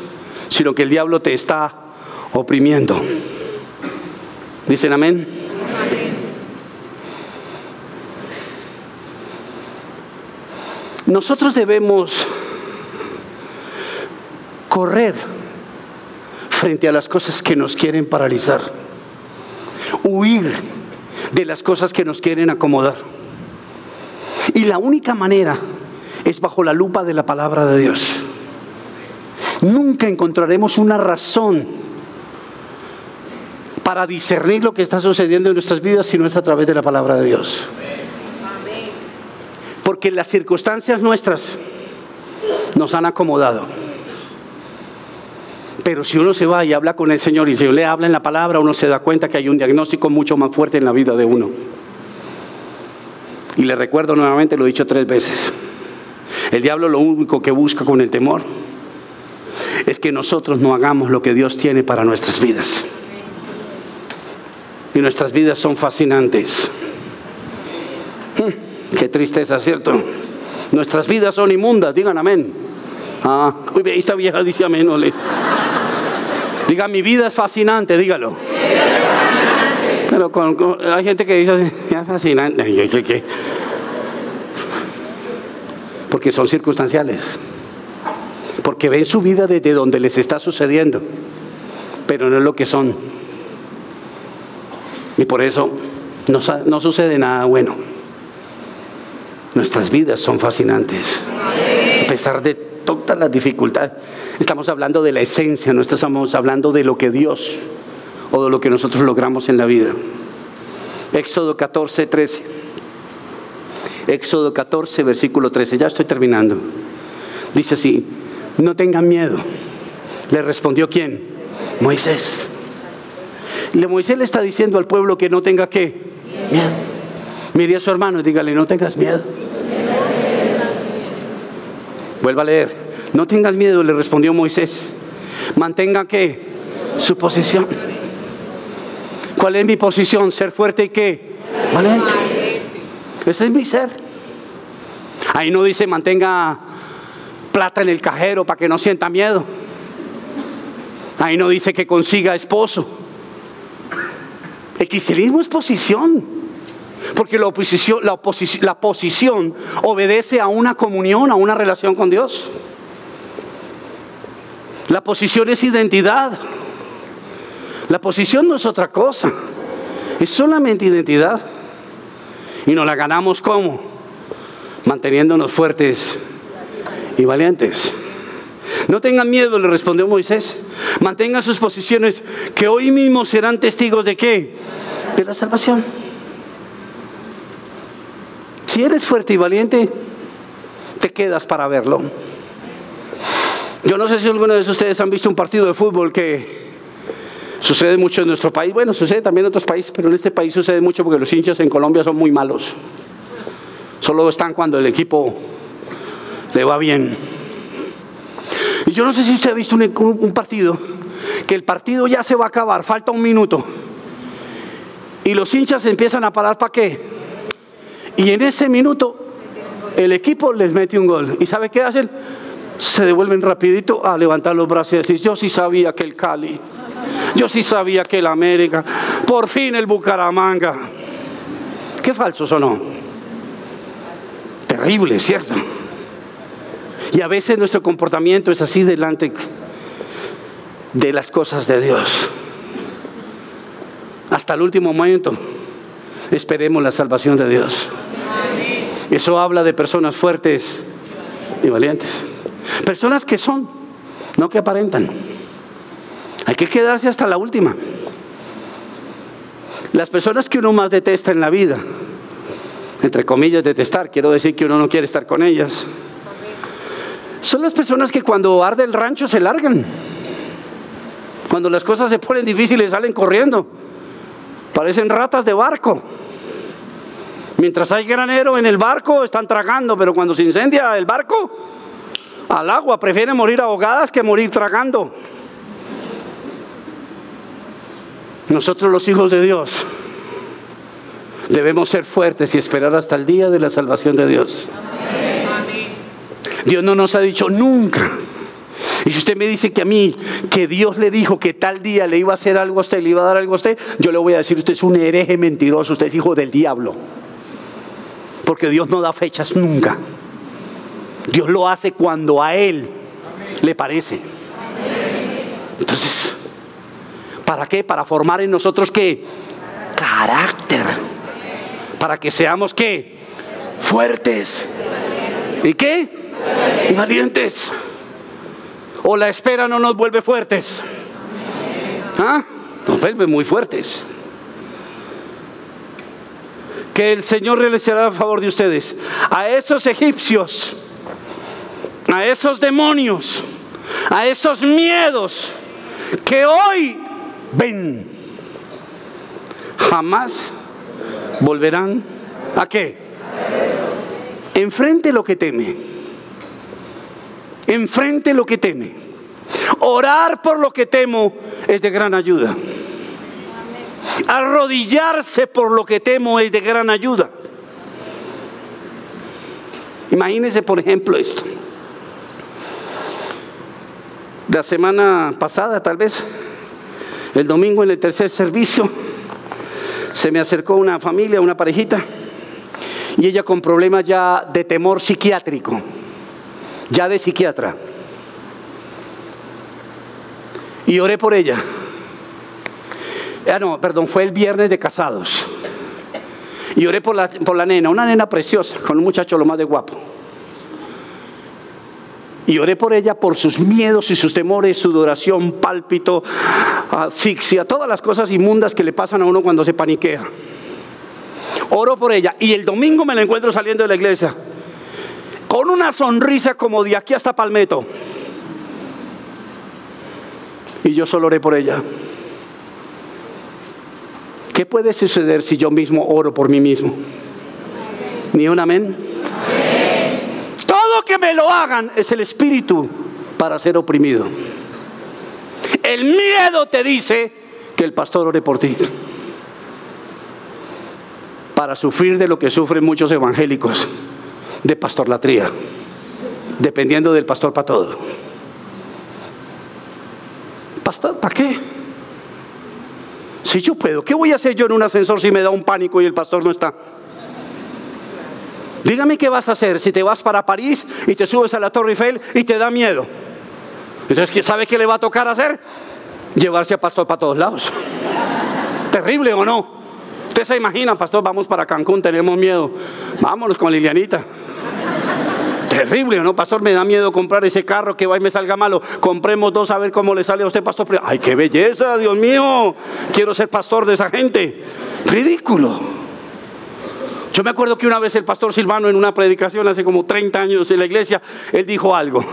A: sino que el diablo te está oprimiendo. ¿Dicen amén? Nosotros debemos correr frente a las cosas que nos quieren paralizar, huir de las cosas que nos quieren acomodar. Y la única manera es bajo la lupa de la palabra de Dios. Nunca encontraremos una razón para discernir lo que está sucediendo en nuestras vidas si no es a través de la palabra de Dios. Porque las circunstancias nuestras nos han acomodado. Pero si uno se va y habla con el Señor y el Señor le habla en la palabra, uno se da cuenta que hay un diagnóstico mucho más fuerte en la vida de uno. Y le recuerdo nuevamente, lo he dicho 3 veces. El diablo lo único que busca con el temor es que nosotros no hagamos lo que Dios tiene para nuestras vidas. Y nuestras vidas son fascinantes. Qué tristeza, ¿cierto? Nuestras vidas son inmundas, digan amén. Uy, esta vieja dice amén, ole. Diga, mi vida es fascinante, dígalo. Pero hay gente que dice así, es fascinante. ¿Qué? Porque son circunstanciales. Porque ven su vida desde donde les está sucediendo, pero no es lo que son. Y por eso no sucede nada bueno. Nuestras vidas son fascinantes. A pesar de todas las dificultades, estamos hablando de la esencia, no estamos hablando de lo que Dios o de lo que nosotros logramos en la vida. Éxodo 14, 13. Éxodo 14, versículo 13. Ya estoy terminando. Dice así: no tengan miedo. Le respondió ¿quién? Moisés. Moisés le está diciendo al pueblo que no tenga ¿qué? Miedo. Mire a su hermano y dígale: no tengas miedo. Vuelva a leer. No tengas miedo, le respondió Moisés. Mantenga ¿qué? Su posición. ¿Cuál es mi posición? Ser fuerte y ¿qué? Valiente. Ese es mi ser. Ahí no dice mantenga plata en el cajero para que no sienta miedo. Ahí no dice que consiga esposo. El cristianismo es posición, porque la posición obedece a una comunión, a una relación con Dios. La posición es identidad. La posición no es otra cosa, es solamente identidad. Y nos la ganamos ¿cómo? Manteniéndonos fuertes y valientes. No tengan miedo, le respondió Moisés. Mantengan sus posiciones, que hoy mismo serán testigos ¿de qué? De la salvación. Si eres fuerte y valiente, te quedas para verlo. Yo no sé si alguno de ustedes han visto un partido de fútbol, que sucede mucho en nuestro país. Bueno, sucede también en otros países, pero en este país sucede mucho porque los hinchas en Colombia son muy malos. Solo están cuando el equipo le va bien. Y yo no sé si usted ha visto un partido, que el partido ya se va a acabar, falta un minuto, y los hinchas empiezan a parar ¿para qué? Y en ese minuto el equipo les mete un gol. ¿Y sabe qué hacen? Se devuelven rapidito a levantar los brazos y decir: yo sí sabía que el Cali, yo sí sabía que el América, por fin el Bucaramanga. Qué falsos o no. Terrible, ¿cierto? Y a veces nuestro comportamiento es así delante de las cosas de Dios. Hasta el último momento esperemos la salvación de Dios. Eso habla de personas fuertes y valientes. Personas que son, no que aparentan. Hay que quedarse hasta la última. Las personas que uno más detesta en la vida, entre comillas detestar, quiero decir que uno no quiere estar con ellas, son las personas que cuando arde el rancho se largan. Cuando las cosas se ponen difíciles salen corriendo. Parecen ratas de barco. Mientras hay granero en el barco están tragando, pero cuando se incendia el barco, al agua, prefieren morir ahogadas que morir tragando. Nosotros, los hijos de Dios, debemos ser fuertes y esperar hasta el día de la salvación de Dios. Dios no nos ha dicho nunca. Y si usted me dice que a mí, que Dios le dijo que tal día le iba a hacer algo a usted, le iba a dar algo a usted, yo le voy a decir: usted es un hereje mentiroso, usted es hijo del diablo. Porque Dios no da fechas nunca. Dios lo hace cuando a Él le parece. Entonces, ¿para qué? Para formar en nosotros ¿qué? Carácter. Para que seamos ¿qué? Fuertes. ¿Y qué? Y valientes. O la espera no nos vuelve fuertes. ¿Ah? Nos vuelve muy fuertes. Que el Señor realizará a favor de ustedes. A esos egipcios, a esos demonios, a esos miedos que hoy ven, jamás volverán ¿a qué? Enfrente lo que teme. Enfrente lo que teme. Orar por lo que temo es de gran ayuda. Arrodillarse por lo que temo es de gran ayuda. Imagínense, por ejemplo, esto. La semana pasada, tal vez, El domingo en el tercer servicio se me acercó una familia, una parejita, y ella con problemas ya de temor psiquiátrico, ya de psiquiatra. Y oré por ella. Fue el viernes de casados. Y oré por la nena, una nena preciosa, con un muchacho lo más de guapo. Y oré por ella, por sus miedos y sus temores, sudoración, pálpito, asfixia, todas las cosas inmundas que le pasan a uno cuando se paniquea. Oro por ella y el domingo me la encuentro saliendo de la iglesia con una sonrisa como de aquí hasta Palmetto. Y yo solo oré por ella. ¿Qué puede suceder si yo mismo oro por mí mismo? ¿Ni un amén? Todo que me lo hagan es el espíritu para ser oprimido. El miedo te dice que el pastor ore por ti, para sufrir de lo que sufren muchos evangélicos, de pastorlatría, dependiendo del pastor para todo. Pastor, ¿para qué? Si yo puedo, ¿qué voy a hacer yo en un ascensor si me da un pánico y el pastor no está? Dígame qué vas a hacer si te vas para París y te subes a la Torre Eiffel y te da miedo. Entonces, ¿sabe qué le va a tocar hacer? Llevarse a pastor para todos lados. ¿Terrible o no? Usted se imagina, pastor, vamos para Cancún, tenemos miedo. Vámonos con Lilianita. Terrible, ¿no? Pastor, me da miedo comprar ese carro que va y me salga malo. Compremos dos a ver cómo le sale a usted, pastor. ¡Ay, qué belleza, Dios mío! Quiero ser pastor de esa gente. Ridículo. Yo me acuerdo que una vez el pastor Silvano en una predicación hace como 30 años en la iglesia, él dijo algo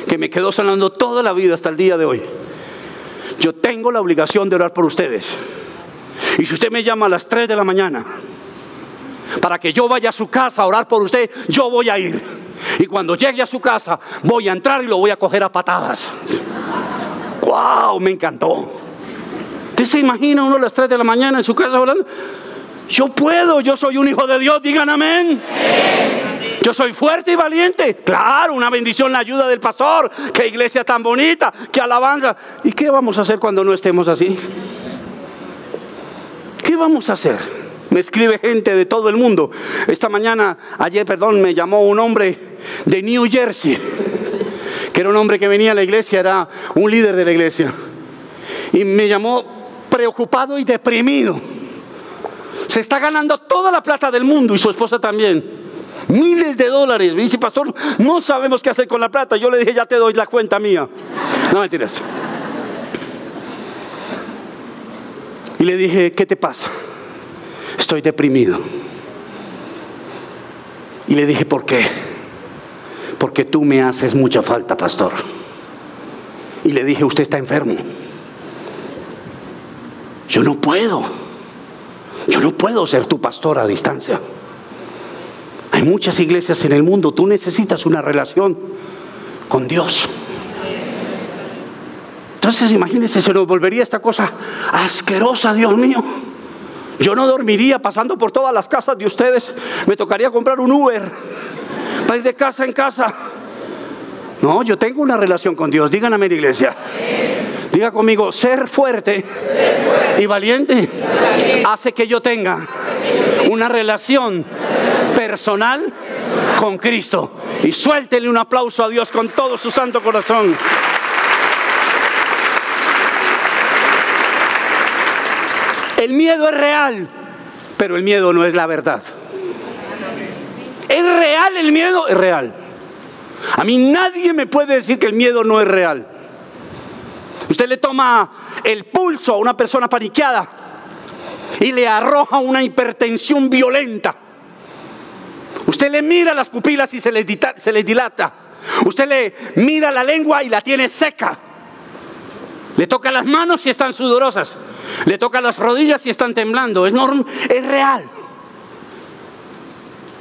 A: que me quedó sonando toda la vida hasta el día de hoy. Yo tengo la obligación de orar por ustedes. Y si usted me llama a las 3 de la mañana para que yo vaya a su casa a orar por usted, yo voy a ir. Y cuando llegue a su casa voy a entrar y lo voy a coger a patadas. ¡Wow! Me encantó. ¿Usted se imagina uno a las 3 de la mañana en su casa orando? Yo puedo, yo soy un hijo de Dios, digan amén. Yo soy fuerte y valiente. Claro, una bendición la ayuda del pastor. Qué iglesia tan bonita, qué alabanza. ¿Y qué vamos a hacer cuando no estemos así? ¿Qué vamos a hacer? Me escribe gente de todo el mundo. Ayer, me llamó un hombre de New Jersey, que era un hombre que venía a la iglesia, era un líder de la iglesia. Y me llamó preocupado y deprimido. Se está ganando toda la plata del mundo y su esposa también. Miles de dólares. Me dice, pastor, no sabemos qué hacer con la plata. Yo le dije, ya te doy la cuenta mía. No, mentiras. Y le dije, ¿qué te pasa? Estoy deprimido. Y le dije, ¿por qué? Porque tú me haces mucha falta, pastor. Y le dije, usted está enfermo. Yo no puedo ser tu pastor a distancia. Hay muchas iglesias en el mundo. Tú necesitas una relación con Dios. Entonces imagínense, se nos volvería esta cosa asquerosa, Dios mío. Yo no dormiría pasando por todas las casas de ustedes. Me tocaría comprar un Uber para ir de casa en casa. No, yo tengo una relación con Dios. Digan amén, iglesia. Diga conmigo, ser fuerte y valiente hace que yo tenga una relación personal con Cristo. Y suéltele un aplauso a Dios con todo su santo corazón. El miedo es real, pero el miedo no es la verdad. ¿Es real el miedo? Es real. A mí nadie me puede decir que el miedo no es real. Usted le toma el pulso a una persona paniqueada y le arroja una hipertensión violenta. Usted le mira las pupilas y se le dilata. Usted le mira la lengua y la tiene seca. Le toca las manos y están sudorosas. Le toca las rodillas y están temblando. Es real.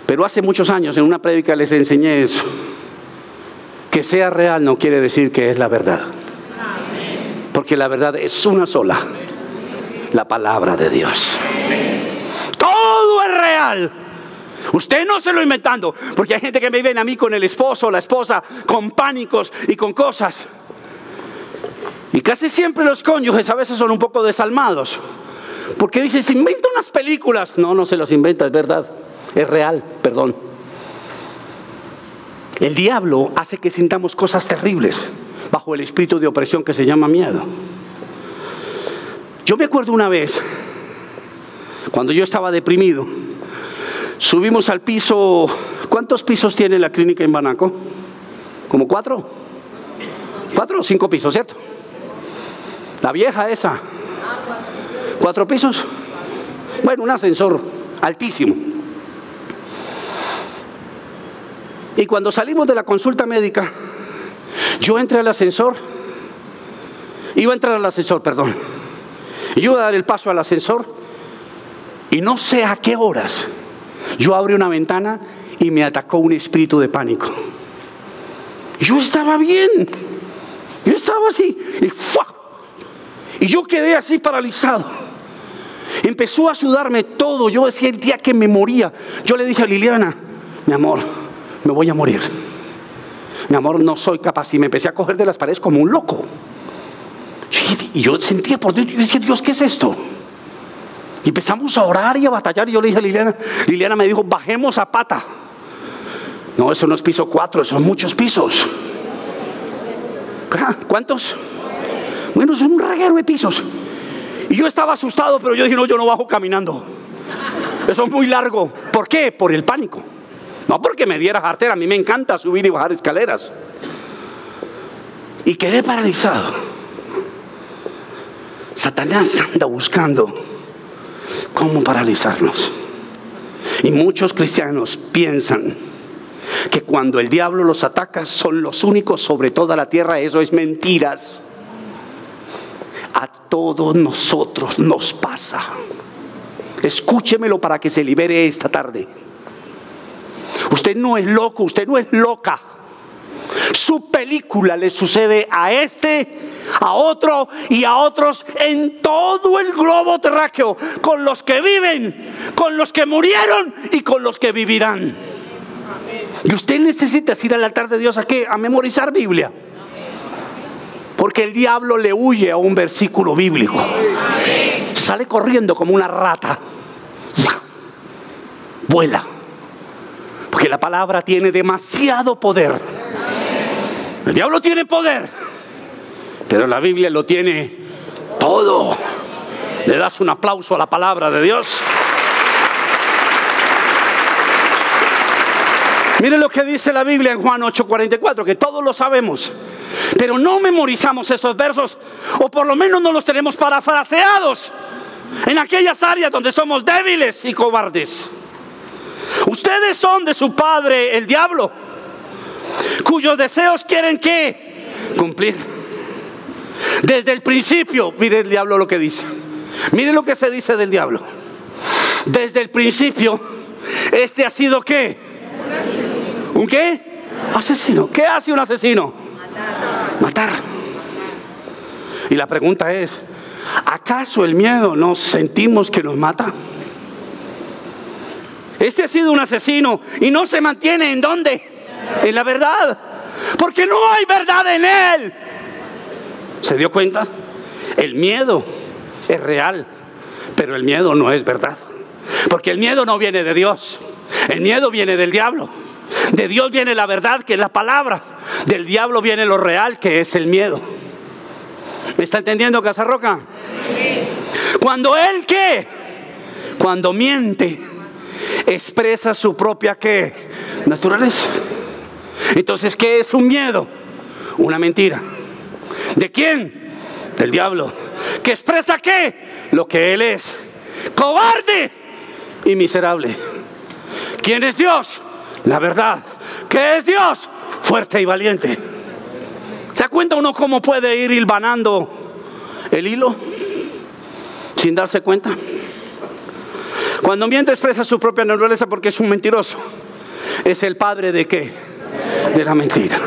A: Pero hace muchos años en una prédica les enseñé eso. Que sea real no quiere decir que es la verdad. Porque la verdad es una sola. La palabra de Dios. Todo es real. Usted no se lo inventando. Porque hay gente que me ven a mí con el esposo o la esposa con pánicos y con cosas. Y casi siempre los cónyuges a veces son un poco desalmados, porque dicen, se inventa unas películas. No, no se las inventa, es verdad, es real, perdón. El diablo hace que sintamos cosas terribles bajo el espíritu de opresión que se llama miedo. Yo me acuerdo una vez, cuando yo estaba deprimido, subimos al piso. ¿Cuántos pisos tiene la clínica en Banaco? ¿Como 4? 4 o 5 pisos, ¿cierto? La vieja esa. 4 pisos. Bueno, un ascensor altísimo. Y cuando salimos de la consulta médica, yo entré al ascensor. Iba a entrar al ascensor, perdón. Yo iba a dar el paso al ascensor. Y no sé a qué horas yo abrí una ventana y me atacó un espíritu de pánico. Yo estaba bien. Yo estaba así. Y yo quedé así paralizado. Empezó a sudarme todo. Yo sentía que me moría. Yo le dije a Liliana, mi amor, me voy a morir. Mi amor, no soy capaz. Y me empecé a coger de las paredes como un loco. Y yo sentía por Dios. Yo decía, Dios, ¿qué es esto? Y empezamos a orar y a batallar. Y yo le dije a Liliana. Liliana me dijo, bajemos a pata. No, eso no es piso 4, son muchos pisos. ¿Cuántos? Bueno, son un reguero de pisos. Y yo estaba asustado, pero yo dije, no, yo no bajo caminando. Eso es muy largo. ¿Por qué? Por el pánico. No porque me diera jartera. A mí me encanta subir y bajar escaleras. Y quedé paralizado. Satanás anda buscando cómo paralizarnos. Y muchos cristianos piensan que cuando el diablo los ataca son los únicos sobre toda la tierra. Eso es mentiras. A todos nosotros nos pasa. Escúchemelo para que se libere esta tarde. Usted no es loco, usted no es loca. Su película le sucede a este, a otro y a otros en todo el globo terráqueo, con los que viven, con los que murieron y con los que vivirán. Y usted necesita ir al altar de Dios ¿a qué? A memorizar Biblia. Porque el diablo le huye a un versículo bíblico. Sale corriendo como una rata. Vuela. Porque la palabra tiene demasiado poder. El diablo tiene poder, pero la Biblia lo tiene todo. Le das un aplauso a la palabra de Dios. Miren lo que dice la Biblia en Juan 8:44, que todos lo sabemos, pero no memorizamos esos versos, o por lo menos no los tenemos parafraseados en aquellas áreas donde somos débiles y cobardes. Ustedes son de su padre el diablo, cuyos deseos quieren ¿qué? Cumplir. Desde el principio, mire el diablo lo que dice. Mire lo que se dice del diablo. Desde el principio, este ha sido ¿qué? ¿Un qué? Asesino. ¿Qué hace un asesino? Matar. Y la pregunta es, ¿acaso el miedo no sentimos que nos mata? Este ha sido un asesino y no se mantiene ¿en dónde? En la verdad, porque no hay verdad en él. ¿Se dio cuenta? El miedo es real, pero el miedo no es verdad, porque el miedo no viene de Dios. El miedo viene del diablo. De Dios viene la verdad, que es la palabra. Del diablo viene lo real, que es el miedo. ¿Me está entendiendo, Casarroca? Cuando él ¿qué? Cuando miente, expresa su propia ¿qué? Naturaleza. Entonces, ¿qué es un miedo? Una mentira. ¿De quién? Del diablo. ¿Que expresa qué? Lo que él es. Cobarde y miserable. ¿Quién es Dios? La verdad. ¿Qué es Dios? Fuerte y valiente. ¿Se da cuenta uno cómo puede ir hilvanando el hilo sin darse cuenta? Cuando miente, expresa su propia naturaleza porque es un mentiroso. Es el padre ¿de qué? De la mentira.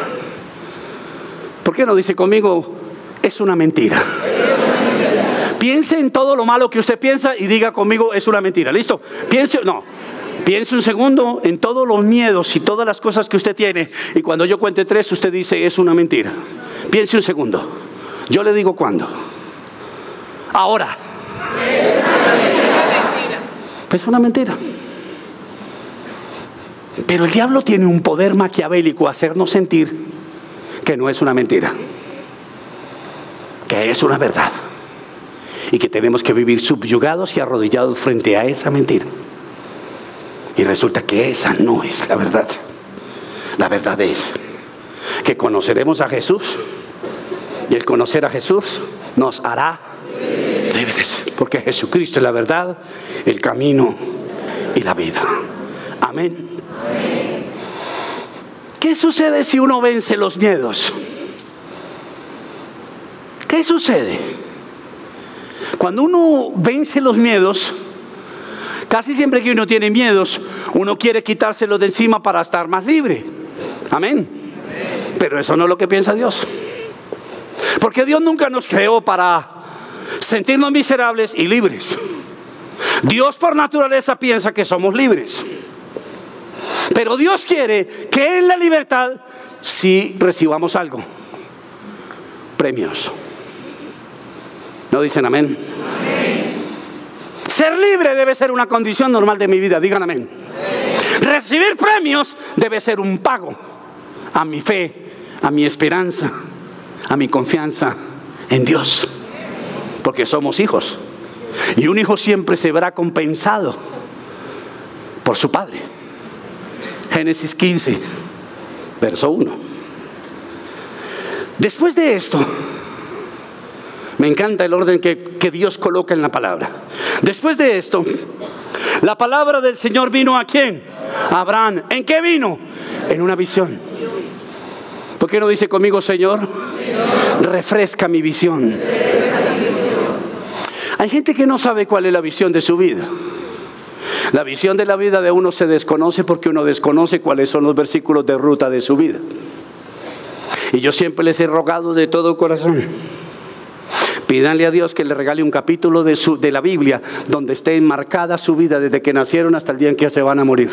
A: ¿Por qué no dice conmigo? Es una mentira. Piense en todo lo malo que usted piensa y diga conmigo, es una mentira. ¿Listo? Piense un segundo en todos los miedos y todas las cosas que usted tiene, y cuando yo cuente 3 usted dice, es una mentira. Piense un segundo. Yo le digo cuándo. Ahora. Es una mentira. Pero el diablo tiene un poder maquiavélico, hacernos sentir que no es una mentira, que es una verdad, y que tenemos que vivir subyugados y arrodillados frente a esa mentira. Y resulta que esa no es la verdad. La verdad es que conoceremos a Jesús, y el conocer a Jesús nos hará libres, porque Jesucristo es la verdad, el camino y la vida. Amén. ¿Qué sucede si uno vence los miedos? ¿Qué sucede? Cuando uno vence los miedos, casi siempre que uno tiene miedos, uno quiere quitárselos de encima para estar más libre. Amén. Pero eso no es lo que piensa Dios. Porque Dios nunca nos creó para sentirnos miserables y libres. Dios por naturaleza piensa que somos libres. Pero Dios quiere que en la libertad sí recibamos algo. Premios. ¿No dicen amén? Amén. Ser libre debe ser una condición normal de mi vida. Digan amén. Amén. Recibir premios debe ser un pago a mi fe, a mi esperanza, a mi confianza en Dios. Porque somos hijos. Y un hijo siempre se verá compensado por su padre. Génesis 15, verso 1. Después de esto, me encanta el orden que Dios coloca en la palabra. Después de esto, la palabra del Señor vino ¿a quién? A Abraham. ¿En qué vino? En una visión. ¿Por qué no dice conmigo, Señor? Refresca mi visión. Hay gente que no sabe cuál es la visión de su vida. La visión de la vida de uno se desconoce porque uno desconoce cuáles son los versículos de ruta de su vida. Y yo siempre les he rogado de todo corazón, pídanle a Dios que le regale un capítulo de la Biblia donde esté enmarcada su vida desde que nacieron hasta el día en que se van a morir.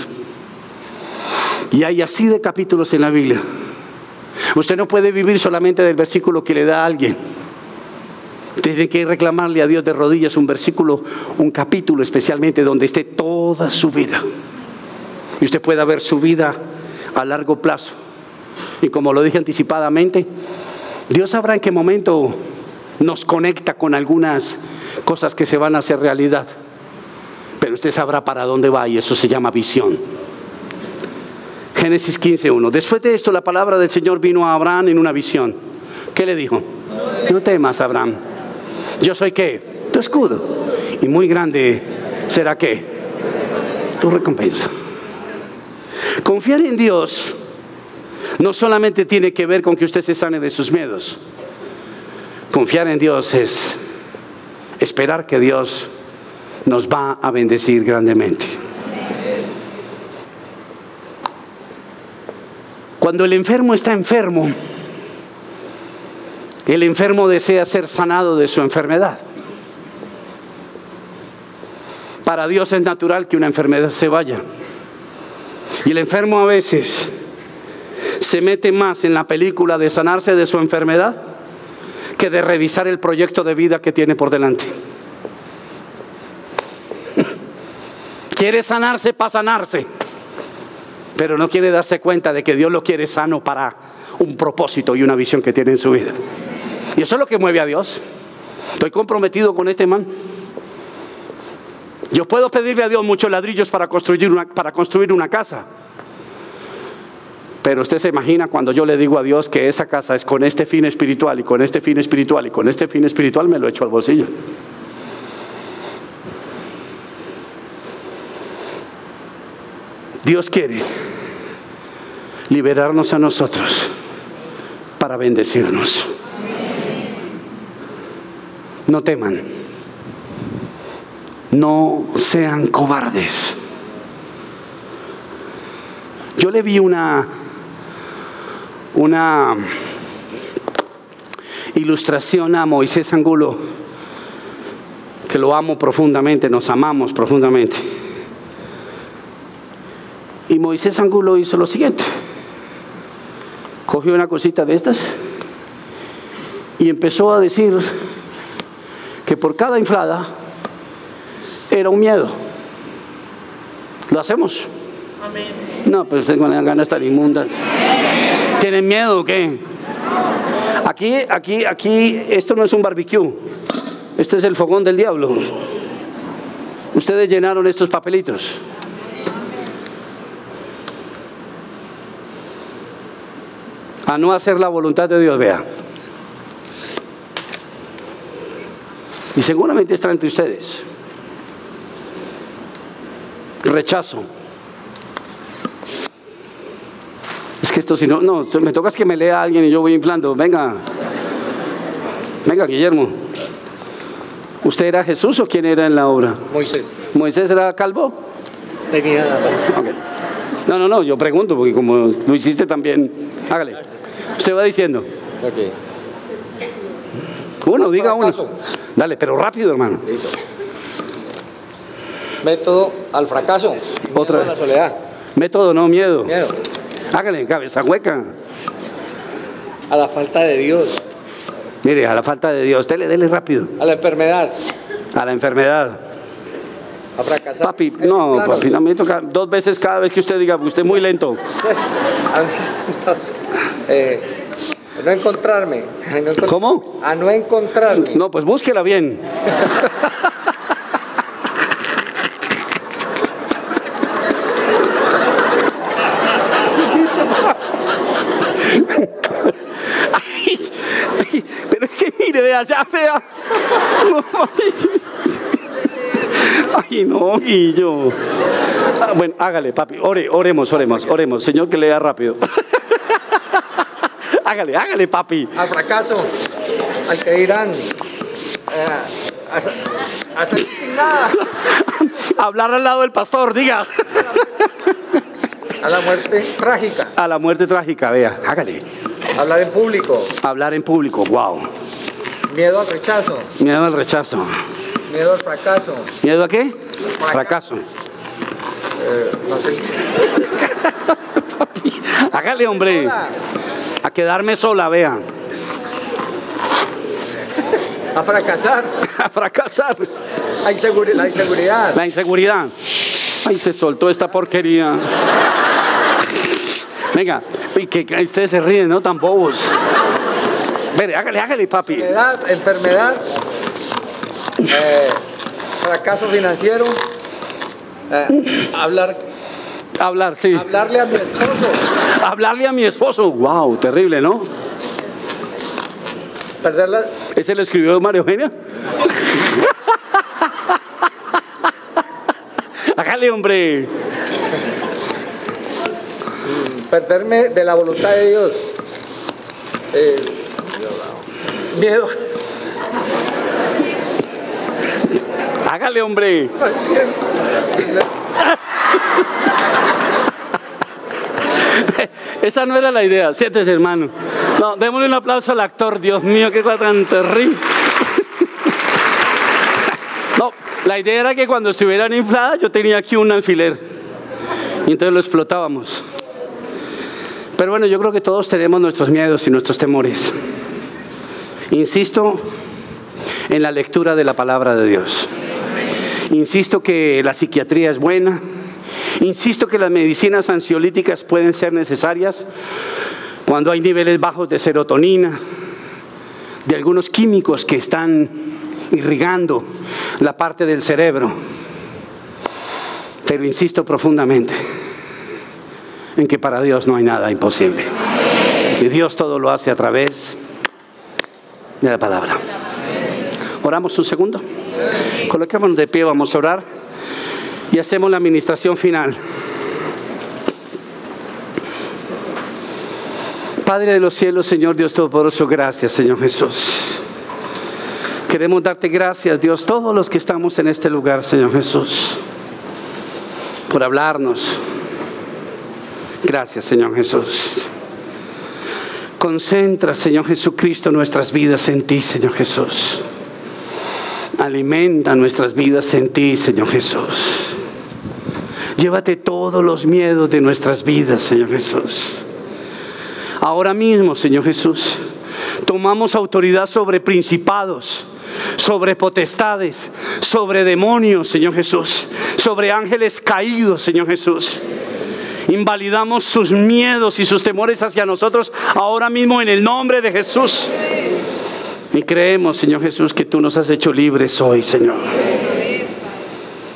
A: Y hay así de capítulos en la Biblia. Usted no puede vivir solamente del versículo que le da a alguien. Tiene que reclamarle a Dios de rodillas un versículo, un capítulo especialmente donde esté toda su vida. Y usted pueda ver su vida a largo plazo. Y como lo dije anticipadamente, Dios sabrá en qué momento nos conecta con algunas cosas que se van a hacer realidad. Pero usted sabrá para dónde va y eso se llama visión. Génesis 15:1. Después de esto la palabra del Señor vino a Abraham en una visión. ¿Qué le dijo? No temas, Abraham. Yo soy ¿qué? Tu escudo. Y muy grande será ¿qué? Tu recompensa. Confiar en Dios no solamente tiene que ver con que usted se sane de sus miedos. Confiar en Dios es esperar que Dios nos va a bendecir grandemente. Cuando el enfermo está enfermo, el enfermo desea ser sanado de su enfermedad. Para Dios es natural que una enfermedad se vaya. Y el enfermo a veces se mete más en la película de sanarse de su enfermedad que de revisar el proyecto de vida que tiene por delante. Quiere sanarse para sanarse, pero no quiere darse cuenta de que Dios lo quiere sano para un propósito y una visión que tiene en su vida. Y eso es lo que mueve a Dios. Estoy comprometido con este man. Yo puedo pedirle a Dios muchos ladrillos para construir una casa. Pero usted se imagina cuando yo le digo a Dios que esa casa es con este fin espiritual y con este fin espiritual y con este fin espiritual, me lo echo al bolsillo. Dios quiere liberarnos a nosotros para bendecirnos. No teman, no sean cobardes. Yo le vi una ilustración a Moisés Angulo, que lo amo profundamente, nos amamos profundamente. Y Moisés Angulo hizo lo siguiente: cogió una cosita de estas Y empezó a decir que por cada inflada era un miedo. ¿Lo hacemos?
B: Amén.
A: No, pero ustedes van a ganas tan inmundas. ¿Tienen miedo o qué? Aquí, esto no es un barbecue. Este es el fogón del diablo. Ustedes llenaron estos papelitos. A no hacer la voluntad de Dios, vea. Y seguramente está entre ustedes. Rechazo. Es que esto si no, me toca es que me lea alguien y yo voy inflando. Venga, Guillermo. ¿Usted era Jesús o quién era en la obra?
B: Moisés.
A: ¿Moisés era calvo?
B: Tenía la
A: Okay. No, yo pregunto porque como lo hiciste también, hágale. Usted va diciendo.
B: Okay.
A: Uno, diga uno. Dale, pero rápido, hermano.
B: Listo. Método al fracaso.
A: Otra
B: vez. A la soledad.
A: Método, no miedo.
B: Miedo.
A: Hágale, cabeza hueca.
B: A la falta de Dios.
A: Mire, a la falta de Dios. Dele rápido.
B: A la enfermedad.
A: A la enfermedad.
B: A fracasar.
A: Papi, no, papi, no me toca 2 veces cada vez que usted diga, usted es muy lento.
B: A no encontrarme.
A: ¿Cómo?
B: A no encontrarme.
A: No, pues búsquela bien. Pero es que mire, vea. No, ay, no, Guillo. Bueno, hágale, papi. Oremos. Señor, que lea rápido. Hágale, papi.
B: Al fracaso. Al que dirán. Hacer sin nada.
A: Hablar al lado del pastor, diga.
B: A la muerte trágica.
A: A la muerte trágica, vea. Hágale.
B: Hablar en público.
A: Hablar en público, wow.
B: Miedo al rechazo.
A: Miedo al rechazo.
B: Miedo al fracaso.
A: ¿Miedo a qué? Fracaso.
B: No sé.
A: Papi, hágale, hombre.
B: Sola.
A: A quedarme sola, vea.
B: A fracasar.
A: A fracasar.
B: La inseguridad.
A: La inseguridad. Ay, se soltó esta porquería. Venga, y que ustedes se ríen, ¿no? Tan bobos. Mire, hágale, papi.
B: Enfermedad. Fracaso financiero.
A: Hablar, sí.
B: Hablarle a mi esposo.
A: Hablarle a mi esposo. Wow, terrible, ¿no?
B: Perderla.
A: ¿Ese lo escribió María Eugenia? Hágale, hombre.
B: Perderme de la voluntad de Dios. Miedo.
A: Hágale, hombre. Esa no era la idea. Siéntese, hermano. No, démosle un aplauso al actor. Dios mío, qué cosa tan terrible. No, la idea era que cuando estuvieran infladas yo tenía aquí un alfiler y entonces lo explotábamos. Pero bueno, yo creo que todos tenemos nuestros miedos y nuestros temores. Insisto en la lectura de la palabra de Dios. Insisto que la psiquiatría es buena. Insisto que las medicinas ansiolíticas pueden ser necesarias cuando hay niveles bajos de serotonina, de algunos químicos que están irrigando la parte del cerebro. Pero insisto profundamente en que para Dios no hay nada imposible. Y Dios todo lo hace a través de la palabra. Oramos un segundo. Coloquémonos de pie, vamos a orar y hacemos la administración final. Padre de los cielos, Señor Dios Todopoderoso, gracias, Señor Jesús. Queremos darte gracias, Dios, todos los que estamos en este lugar, Señor Jesús, por hablarnos. Gracias, Señor Jesús. Concentra, Señor Jesucristo, nuestras vidas en ti, Señor Jesús. Alimenta nuestras vidas en ti, Señor Jesús. Llévate todos los miedos de nuestras vidas, Señor Jesús. Ahora mismo, Señor Jesús, Tomamos autoridad sobre principados, sobre potestades, sobre demonios, Señor Jesús, sobre ángeles caídos, Señor Jesús. Invalidamos sus miedos y sus temores hacia nosotros ahora mismo en el nombre de Jesús. Y creemos, Señor Jesús, que tú nos has hecho libres hoy, Señor.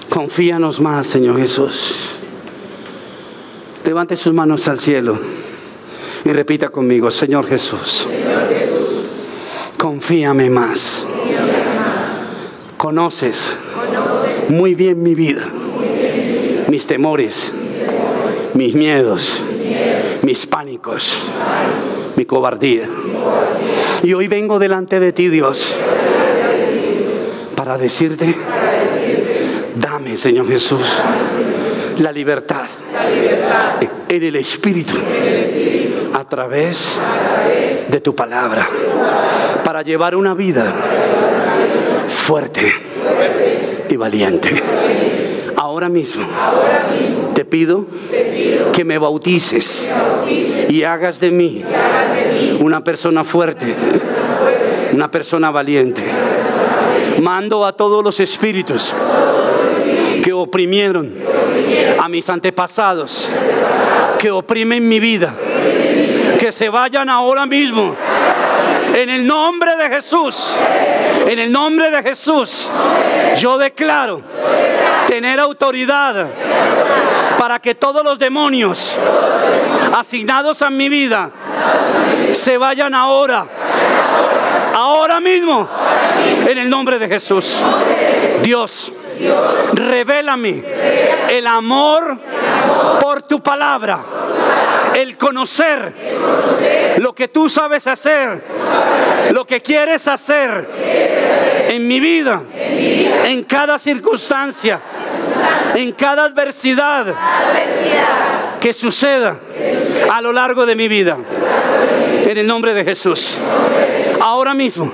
A: Confíanos más, Señor Jesús. Levante sus manos al cielo y repita conmigo: Señor Jesús, confíame más. Conoces muy bien mi vida, mis temores, mis miedos, mis pánicos, mi cobardía. Y hoy vengo delante de ti, Dios, para decirte: dame, Señor Jesús, la libertad en el Espíritu, a través de tu palabra, para llevar una vida fuerte y valiente. Ahora mismo te pido que me bautices y hagas de mí una persona fuerte, una persona valiente. Mando a todos los espíritus que oprimieron a mis antepasados, que oprimen mi vida, que se vayan ahora mismo. En el nombre de Jesús, en el nombre de Jesús, yo declaro tener autoridad para que todos los demonios asignados a mi vida se vayan ahora, ahora mismo, en el nombre de Jesús. Dios, revélame el amor por tu palabra, el conocer lo que tú sabes hacer, lo que quieres hacer en mi vida, en cada circunstancia, en cada adversidad que suceda a lo largo de mi vida. En el nombre de Jesús. Ahora mismo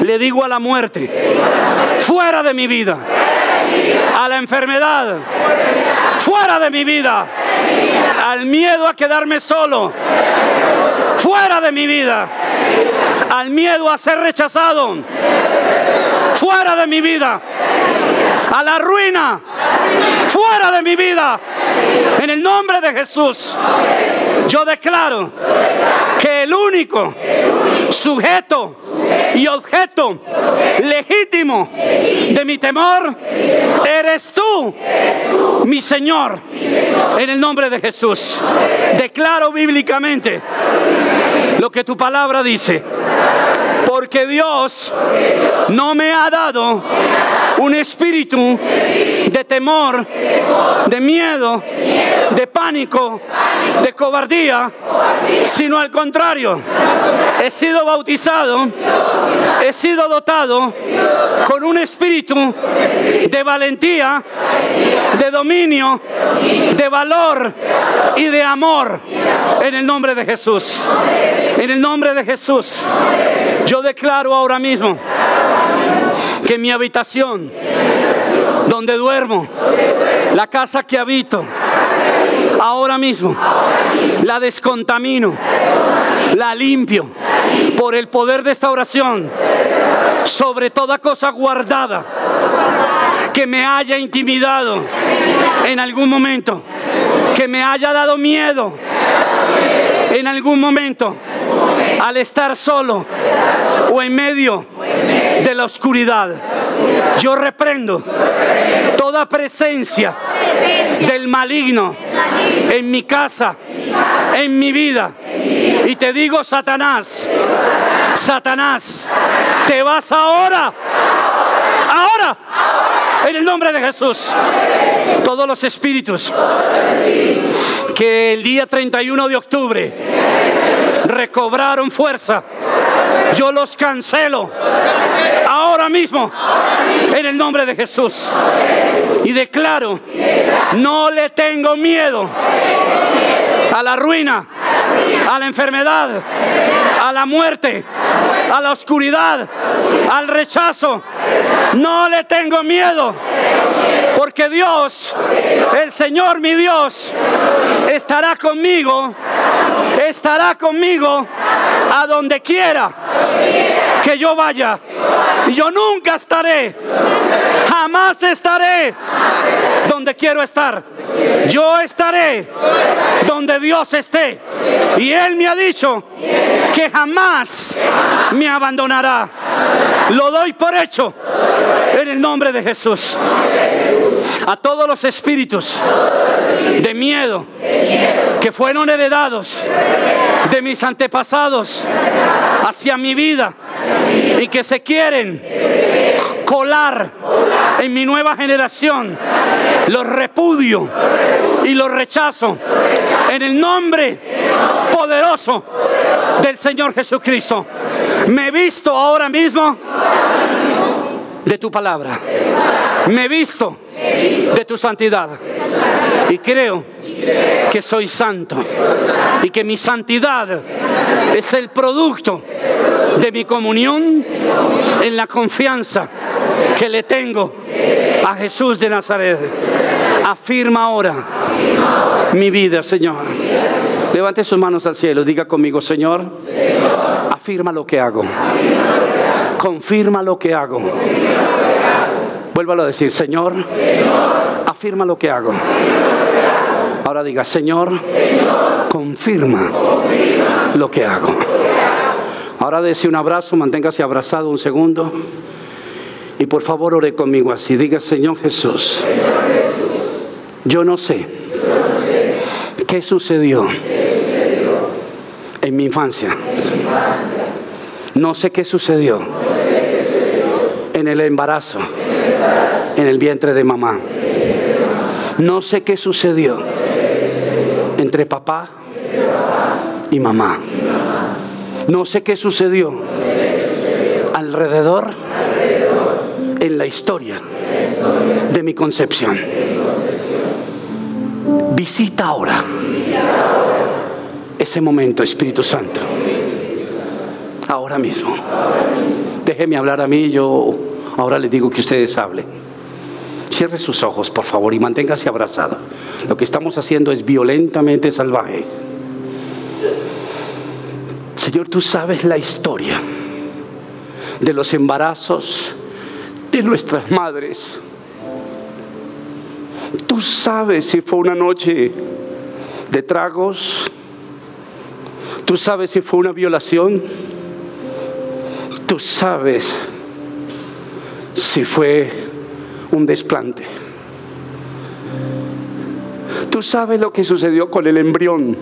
A: le digo a la muerte: fuera de mi vida. A la enfermedad: fuera de mi vida. Al miedo a quedarme solo: fuera de mi vida. Al miedo a ser rechazado: fuera de mi vida. A la ruina: fuera de mi vida. En el nombre de Jesús, yo declaro que el único sujeto y objeto legítimo de mi temor eres tú, mi Señor. En el nombre de Jesús, declaro bíblicamente lo que tu palabra dice. Porque Dios no me ha dado un espíritu de temor, de miedo, de pánico, de cobardía, sino al contrario. He sido bautizado, he sido dotado con un espíritu de valentía, de dominio, de valor y de amor. En el nombre de Jesús. En el nombre de Jesús. Yo declaro ahora mismo que mi habitación, donde duermo, la casa que habito, ahora mismo la descontamino, la limpio por el poder de esta oración sobre toda cosa guardada que me haya intimidado en algún momento, que me haya dado miedo en algún momento al estar solo o en medio de la oscuridad. Yo reprendo toda presencia del maligno en mi casa, en mi vida. Y te digo: Satanás, Satanás, te vas ahora, ahora, en el nombre de Jesús. Todos los espíritus que el día 31 de octubre recobraron fuerza, yo los cancelo ahora mismo en el nombre de Jesús. Y declaro: no le tengo miedo a la ruina, a la enfermedad, a la muerte, a la oscuridad, al rechazo. No le tengo miedo, Porque Dios, el Señor mi Dios, estará conmigo a donde quiera que yo vaya. Y yo nunca estaré, jamás estaré donde quiero estar. Yo estaré donde Dios esté. Y Él me ha dicho que jamás me abandonará. Lo doy por hecho en el nombre de Jesús. A todos los espíritus de miedo que fueron heredados de mis antepasados hacia mi vida y que se quieren colar en mi nueva generación, los repudio y los rechazo en el nombre poderoso del Señor Jesucristo. Me he visto ahora mismo de tu palabra, me he visto de tu santidad y creo que soy santo y que mi santidad es el producto de mi comunión en la confianza que le tengo a Jesús de Nazaret. Afirma ahora mi vida, Señor. Levante sus manos al cielo, diga conmigo: Señor, afirma lo que hago, confirma lo que hago. Vuélvalo a decir: Señor, afirma lo que hago. Ahora diga: Señor, confirma lo que hago. Ahora dese un abrazo, manténgase abrazado un segundo. Y por favor ore conmigo así. Diga: Señor Jesús, yo no sé qué sucedió en mi infancia. No sé qué sucedió en el embarazo, en el vientre de mamá. No sé qué sucedió entre papá y mamá. No sé qué sucedió alrededor en la historia de mi concepción. Visita ahora ese momento, Espíritu Santo. Ahora mismo. Déjeme hablar a mí, yo ahora les digo que ustedes hablen. Cierre sus ojos, por favor, y manténgase abrazado. Lo que estamos haciendo es violentamente salvaje. Señor, tú sabes la historia de los embarazos de nuestras madres. Tú sabes si fue una noche de tragos. Tú sabes si fue una violación. Tú sabes si fue un desplante. Tú sabes lo que sucedió con el embrión.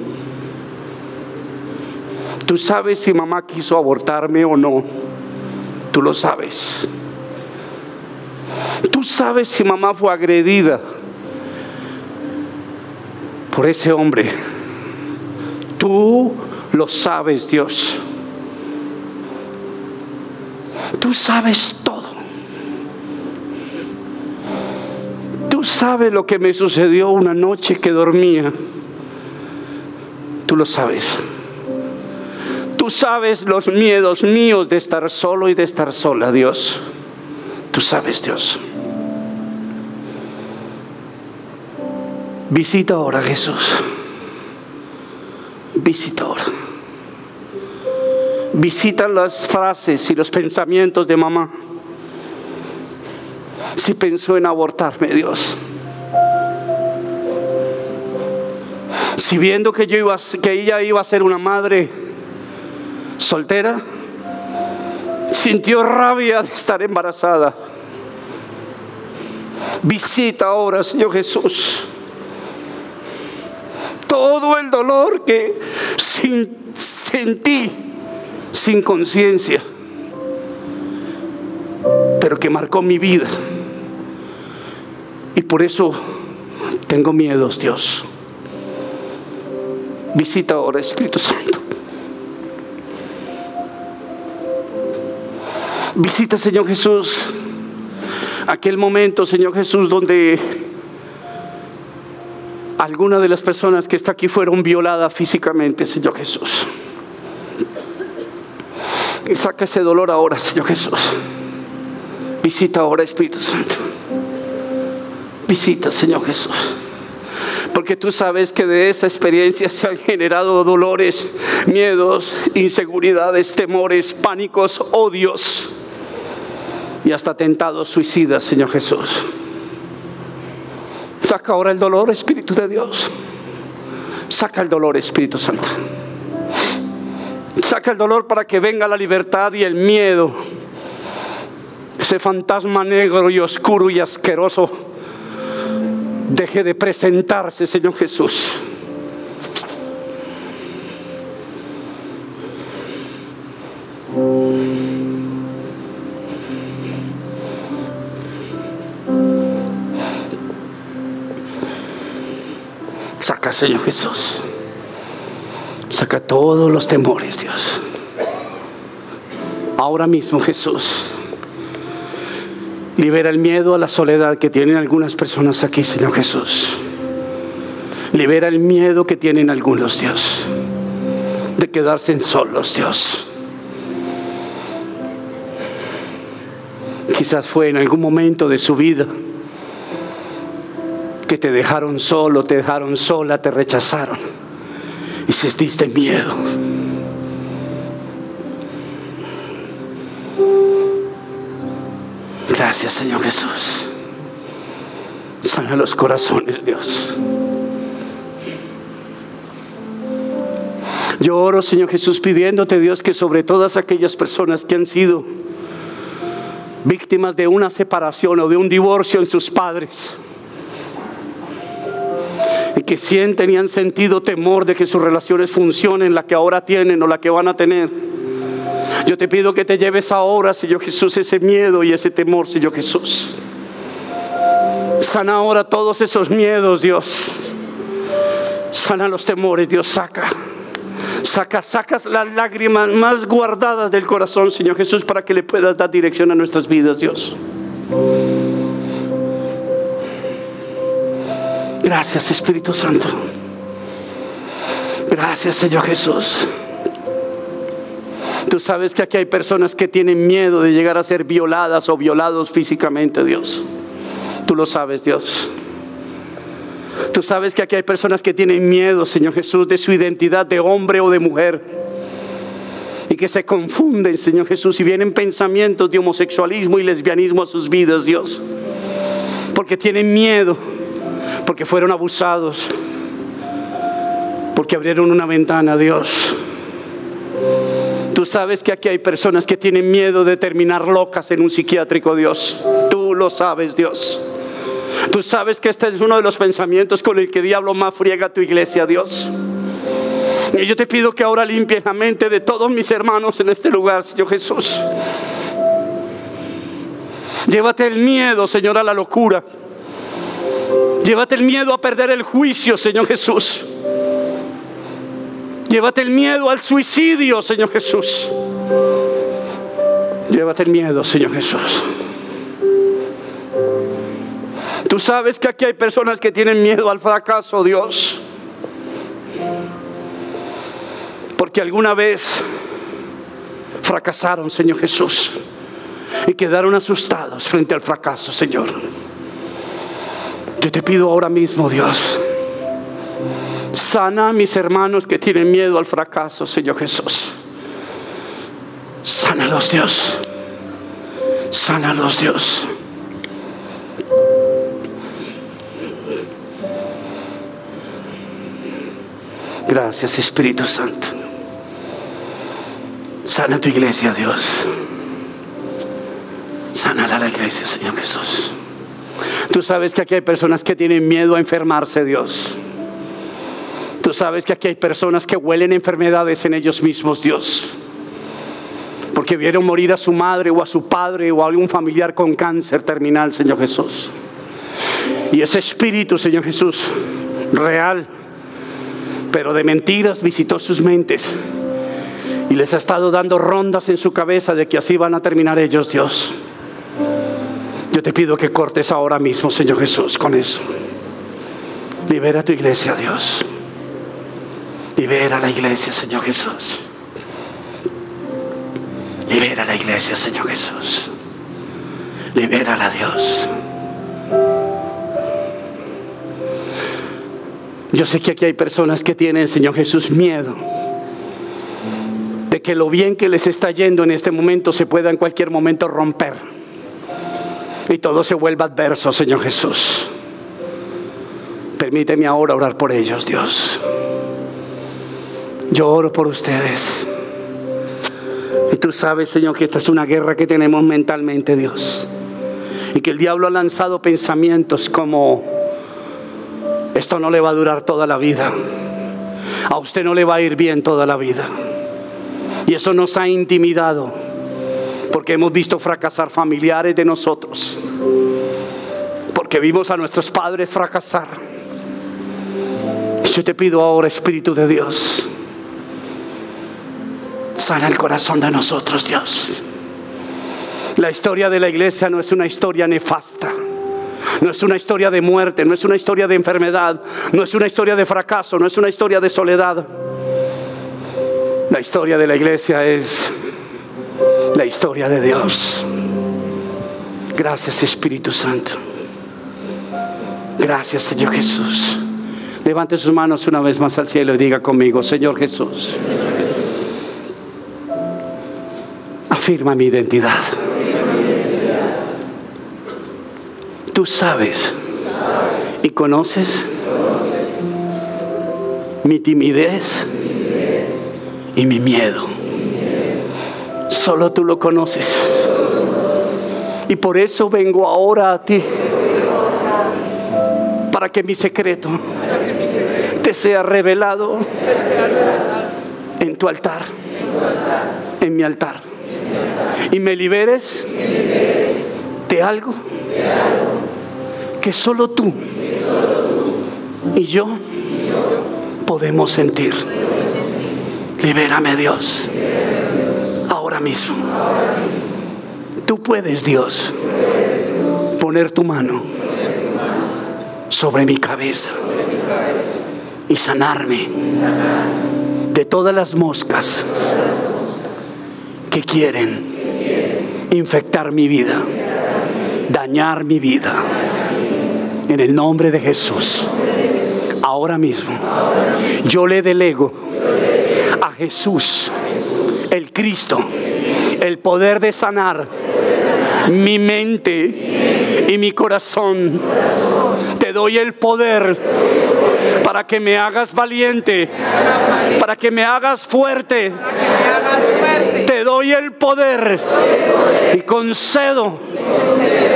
A: Tú sabes si mamá quiso abortarme o no. Tú lo sabes. Tú sabes si mamá fue agredida por ese hombre. Tú lo sabes, Dios. Tú sabes todo. Tú sabes lo que me sucedió una noche que dormía. Tú lo sabes. Tú sabes los miedos míos de estar solo y de estar sola, Dios. Tú sabes, Dios. Visita ahora, Jesús. Visita ahora. Visita las frases y los pensamientos de mamá. Si pensó en abortarme, Dios. Si viendo que ella iba a ser una madre soltera, sintió rabia de estar embarazada. Visita ahora, Señor Jesús, todo el dolor que sentí sin conciencia, pero que marcó mi vida. Y por eso tengo miedos, Dios. Visita ahora, Espíritu Santo. Visita, Señor Jesús, aquel momento, Señor Jesús, donde alguna de las personas que está aquí fueron violadas físicamente, Señor Jesús. Y saca ese dolor ahora, Señor Jesús. Visita ahora, Espíritu Santo. Visita, Señor Jesús. Porque tú sabes que de esa experiencia se han generado dolores, miedos, inseguridades, temores, pánicos, odios y hasta tentados suicidas, Señor Jesús. Saca ahora el dolor, Espíritu de Dios. Saca el dolor, Espíritu Santo. Saca el dolor para que venga la libertad y el miedo. Ese fantasma negro y oscuro y asqueroso deje de presentarse, Señor Jesús. Saca, Señor Jesús. Saca todos los temores, Dios. Ahora mismo, Jesús. Libera el miedo a la soledad que tienen algunas personas aquí, Señor Jesús. Libera el miedo que tienen algunos, Dios, de quedarse solos, Dios. Quizás fue en algún momento de su vida que te dejaron solo, te dejaron sola, te rechazaron y sentiste miedo. Gracias, Señor Jesús. Sana los corazones, Dios. Yo oro, Señor Jesús, pidiéndote, Dios, que sobre todas aquellas personas que han sido víctimas de una separación o de un divorcio en sus padres, y que sienten y han sentido temor de que sus relaciones funcionen, la que ahora tienen o la que van a tener, yo te pido que te lleves ahora, Señor Jesús, ese miedo y ese temor, Señor Jesús. Sana ahora todos esos miedos, Dios. Sana los temores, Dios. Sacas las lágrimas más guardadas del corazón, Señor Jesús, para que le puedas dar dirección a nuestras vidas, Dios. Gracias, Espíritu Santo. Gracias, Señor Jesús. Tú sabes que aquí hay personas que tienen miedo de llegar a ser violadas o violados físicamente, Dios. Tú lo sabes, Dios. Tú sabes que aquí hay personas que tienen miedo, Señor Jesús, de su identidad de hombre o de mujer, y que se confunden, Señor Jesús, y vienen pensamientos de homosexualismo y lesbianismo a sus vidas, Dios, porque tienen miedo, porque fueron abusados, porque abrieron una ventana, Dios. Tú sabes que aquí hay personas que tienen miedo de terminar locas en un psiquiátrico, Dios. Tú lo sabes, Dios. Tú sabes que este es uno de los pensamientos con el que el diablo más friega a tu iglesia, Dios. Y yo te pido que ahora limpies la mente de todos mis hermanos en este lugar, Señor Jesús. Llévate el miedo, Señor, a la locura. Llévate el miedo a perder el juicio, Señor Jesús. Llévate el miedo al suicidio, Señor Jesús. Llévate el miedo, Señor Jesús. Tú sabes que aquí hay personas que tienen miedo al fracaso, Dios, porque alguna vez fracasaron, Señor Jesús, y quedaron asustados frente al fracaso, Señor. Yo te pido ahora mismo, Dios, sana a mis hermanos que tienen miedo al fracaso, Señor Jesús. Sánalos, Dios. Sánalos, Dios. Gracias, Espíritu Santo. Sana tu iglesia, Dios. Sánala a la iglesia, Señor Jesús. Tú sabes que aquí hay personas que tienen miedo a enfermarse, Dios. Tú sabes que aquí hay personas que huelen enfermedades en ellos mismos, Dios, porque vieron morir a su madre o a su padre o a algún familiar con cáncer terminal, Señor Jesús. Y ese espíritu, Señor Jesús, real, pero de mentiras, visitó sus mentes y les ha estado dando rondas en su cabeza de que así van a terminar ellos, Dios. Yo te pido que cortes ahora mismo, Señor Jesús, con eso. Libera a tu iglesia, Dios. Libera a la iglesia, Señor Jesús. Libera a la iglesia, Señor Jesús. Libérala, Dios. Yo sé que aquí hay personas que tienen, Señor Jesús, miedo de que lo bien que les está yendo en este momento se pueda en cualquier momento romper y todo se vuelva adverso, Señor Jesús. Permíteme ahora orar por ellos, Dios. Yo oro por ustedes. Y tú sabes, Señor, que esta es una guerra que tenemos mentalmente, Dios. Y que el diablo ha lanzado pensamientos como: esto no le va a durar toda la vida. A usted no le va a ir bien toda la vida. Y eso nos ha intimidado, porque hemos visto fracasar familiares de nosotros, porque vimos a nuestros padres fracasar. Yo te pido ahora, Espíritu de Dios, sana el corazón de nosotros, Dios. La historia de la iglesia no es una historia nefasta, no es una historia de muerte, no es una historia de enfermedad, no es una historia de fracaso, no es una historia de soledad. La historia de la iglesia es la historia de Dios. Gracias, Espíritu Santo. Gracias, Señor Jesús. Levante sus manos una vez más al cielo y diga conmigo: Señor Jesús, afirma mi identidad. Tú sabes y conoces mi timidez y mi miedo. Solo tú lo conoces. Y por eso vengo ahora a ti, para que mi secreto te sea revelado en tu altar, en mi altar, y me liberes de algo que solo tú y yo podemos sentir. Libérame, Dios, ahora mismo. Tú puedes, Dios, poner tu mano sobre mi cabeza y sanarme de todas las moscas que quieren infectar mi vida, dañar mi vida. En el nombre de Jesús, ahora mismo yo le delego a Jesús, el Cristo, el poder de sanar mi mente y mi corazón. Te doy el poder para que me hagas valiente, para que me hagas fuerte. Te doy el poder y concedo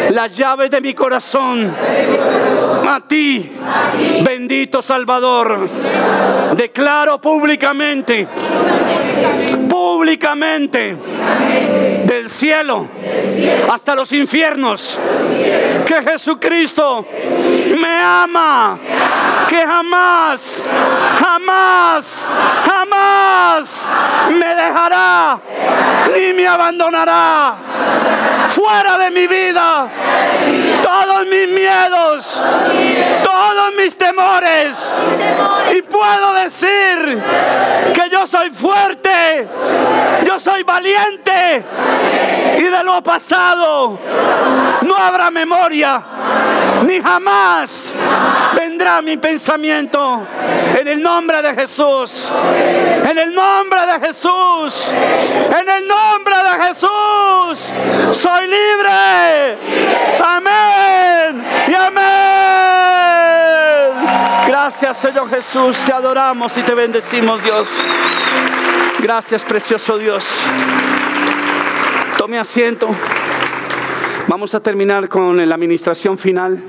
A: las llaves de mi corazón a ti, bendito Salvador. Declaro públicamente del cielo hasta los infiernos que Jesucristo me ama, que jamás me dejará ni me abandonará. Fuera de mi vida todos mis miedos, todos mis temores, y puedo decir que yo soy fuerte, yo soy valiente, y de lo pasado no habrá memoria, ni jamás vendrá mi pensamiento. En el nombre de Jesús, en el nombre de Jesús, en el nombre de Jesús, soy libre. Amén y amén. Gracias, Señor Jesús, te adoramos y te bendecimos, Dios. Gracias, precioso Dios. Tome asiento. Vamos a terminar con la administración final.